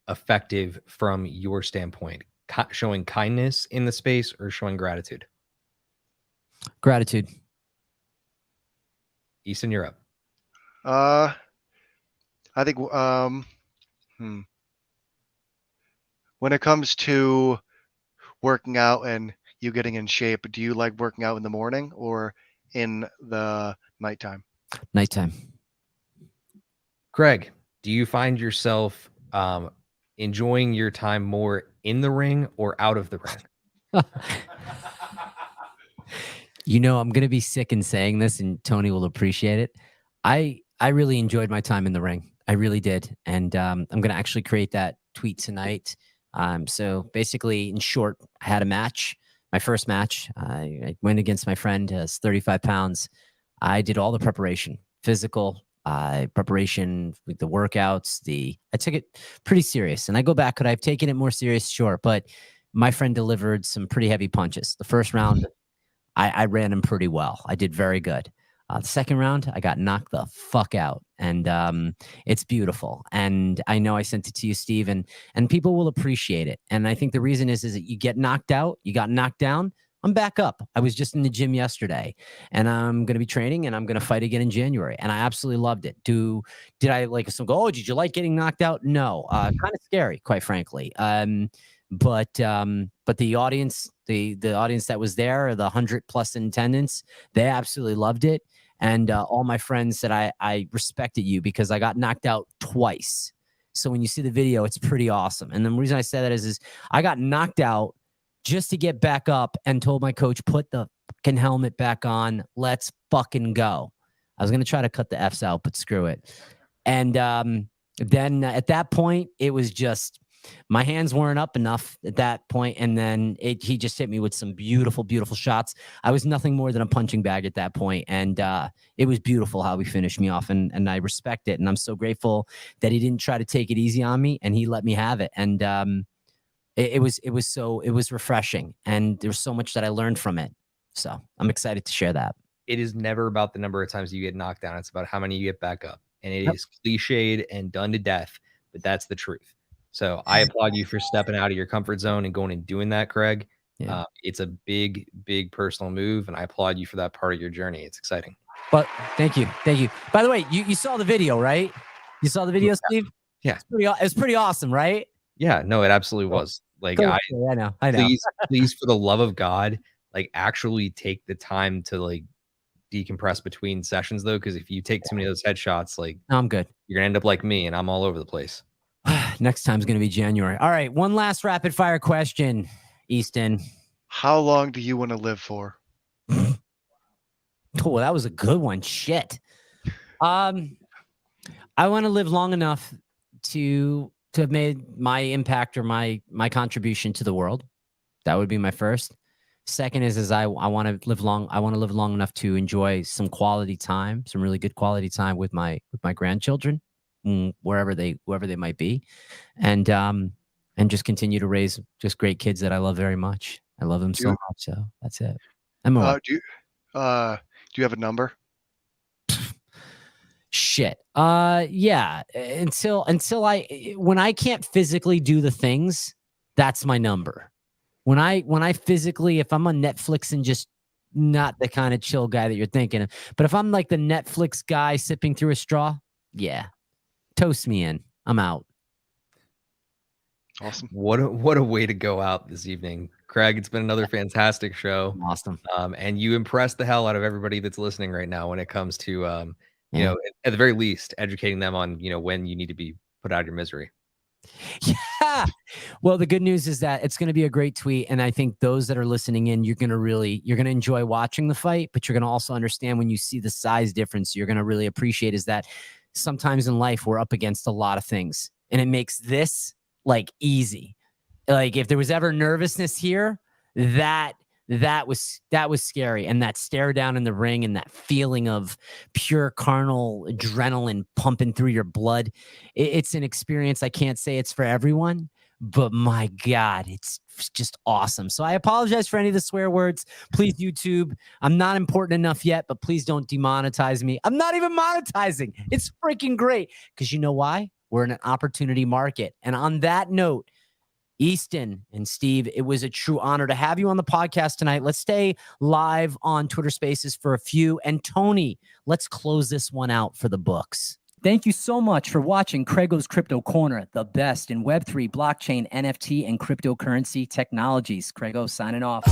effective from your standpoint? Showing kindness in the space or showing gratitude? Gratitude. Easton, you're up. I think when it comes to working out and you getting in shape, do you like working out in the morning or in the nighttime? Nighttime. Craig, do you find yourself enjoying your time more in the ring or out of the ring? You know, I'm going to be sick in saying this and Tony will appreciate it. I really enjoyed my time in the ring. I really did. And I'm going to actually create that tweet tonight. So basically, in short, I had a match, my first match. I went against my friend, 35 pounds. I did all the preparation, physical preparation, with the workouts. I took it pretty serious. And I go back, could I have taken it more serious? Sure. But my friend delivered some pretty heavy punches. The first round, I ran him pretty well. I did very good. The second round, I got knocked the fuck out. And it's beautiful. And I know I sent it to you, Steve, and people will appreciate it. And I think the reason is that you get knocked out, you got knocked down. I'm back up. I was just in the gym yesterday and I'm going to be training and I'm going to fight again in January. And I absolutely loved it. Did I like some go, oh, did you like getting knocked out? No, kind of scary, quite frankly. But the audience, the audience that was there, the 100+ in attendance, they absolutely loved it. And all my friends said I respected you because I got knocked out twice. So when you see the video, it's pretty awesome. And the reason I say that is I got knocked out just to get back up and told my coach, put the fucking helmet back on. Let's fucking go. I was going to try to cut the F's out, but screw it. And then at that point, it was just, my hands weren't up enough at that point, and then he just hit me with some beautiful, beautiful shots. I was nothing more than a punching bag at that point, and it was beautiful how he finished me off, and I respect it, and I'm so grateful that he didn't try to take it easy on me, and he let me have it, and it was refreshing, and there's so much that I learned from it. So I'm excited to share that. It is never about the number of times you get knocked down. It's about how many you get back up. And it is cliched and done to death, but that's the truth. So I applaud you for stepping out of your comfort zone and going and doing that, Craig. Yeah. It's a big, big personal move, and I applaud you for that part of your journey. It's exciting. But thank you. By the way, you saw the video, right? You saw the video, Steve? Yeah. It's pretty awesome, right? Yeah, no, it absolutely was. Like, I know. Please, for the love of God, like actually take the time to like decompress between sessions though, because if you take too many of those headshots, like No, I'm good. you're gonna end up like me, and I'm all over the place. Next time's gonna be January. All right, one last rapid fire question, Easton. How long do you want to live for? Oh, that was a good one. Shit. I want to live long enough to have made my impact or my contribution to the world. That would be my first. Second is I want to live long. I want to live long enough to enjoy some quality time, some really good quality time with my grandchildren, whoever they might be, and just continue to raise just great kids that I love very much. I love them so much. So that's it. Do you have a number? Shit. Yeah. When I can't physically do the things, that's my number. When I physically, if I'm on Netflix and just not the kind of chill guy that you're thinking of, but if I'm like the Netflix guy sipping through a straw, yeah, toast me in. I'm out. Awesome. What a way to go out this evening, Craig. It's been another fantastic show. Awesome. And you impressed the hell out of everybody that's listening right now when it comes to you know, at the very least, educating them on, you know, when you need to be put out of your misery. Yeah. Well, the good news is that it's going to be a great tweet. And I think those that are listening in, you're going to enjoy watching the fight, but you're going to also understand when you see the size difference, you're going to really appreciate is that sometimes in life, we're up against a lot of things, and it makes this like easy. Like if there was ever nervousness here, that was scary. And that stare down in the ring and that feeling of pure carnal adrenaline pumping through your blood. It's an experience. I can't say it's for everyone, but my God, it's just awesome. So I apologize for any of the swear words. Please, YouTube, I'm not important enough yet, but please don't demonetize me. I'm not even monetizing. It's freaking great. Because you know why? We're in an opportunity market. And on that note, Easton and Steve, it was a true honor to have you on the podcast tonight. Let's stay live on Twitter Spaces for a few. And Tony, let's close this one out for the books. Thank you so much for watching CraigO's Crypto Corner, the best in Web3, blockchain, NFT, and cryptocurrency technologies. CraigO signing off.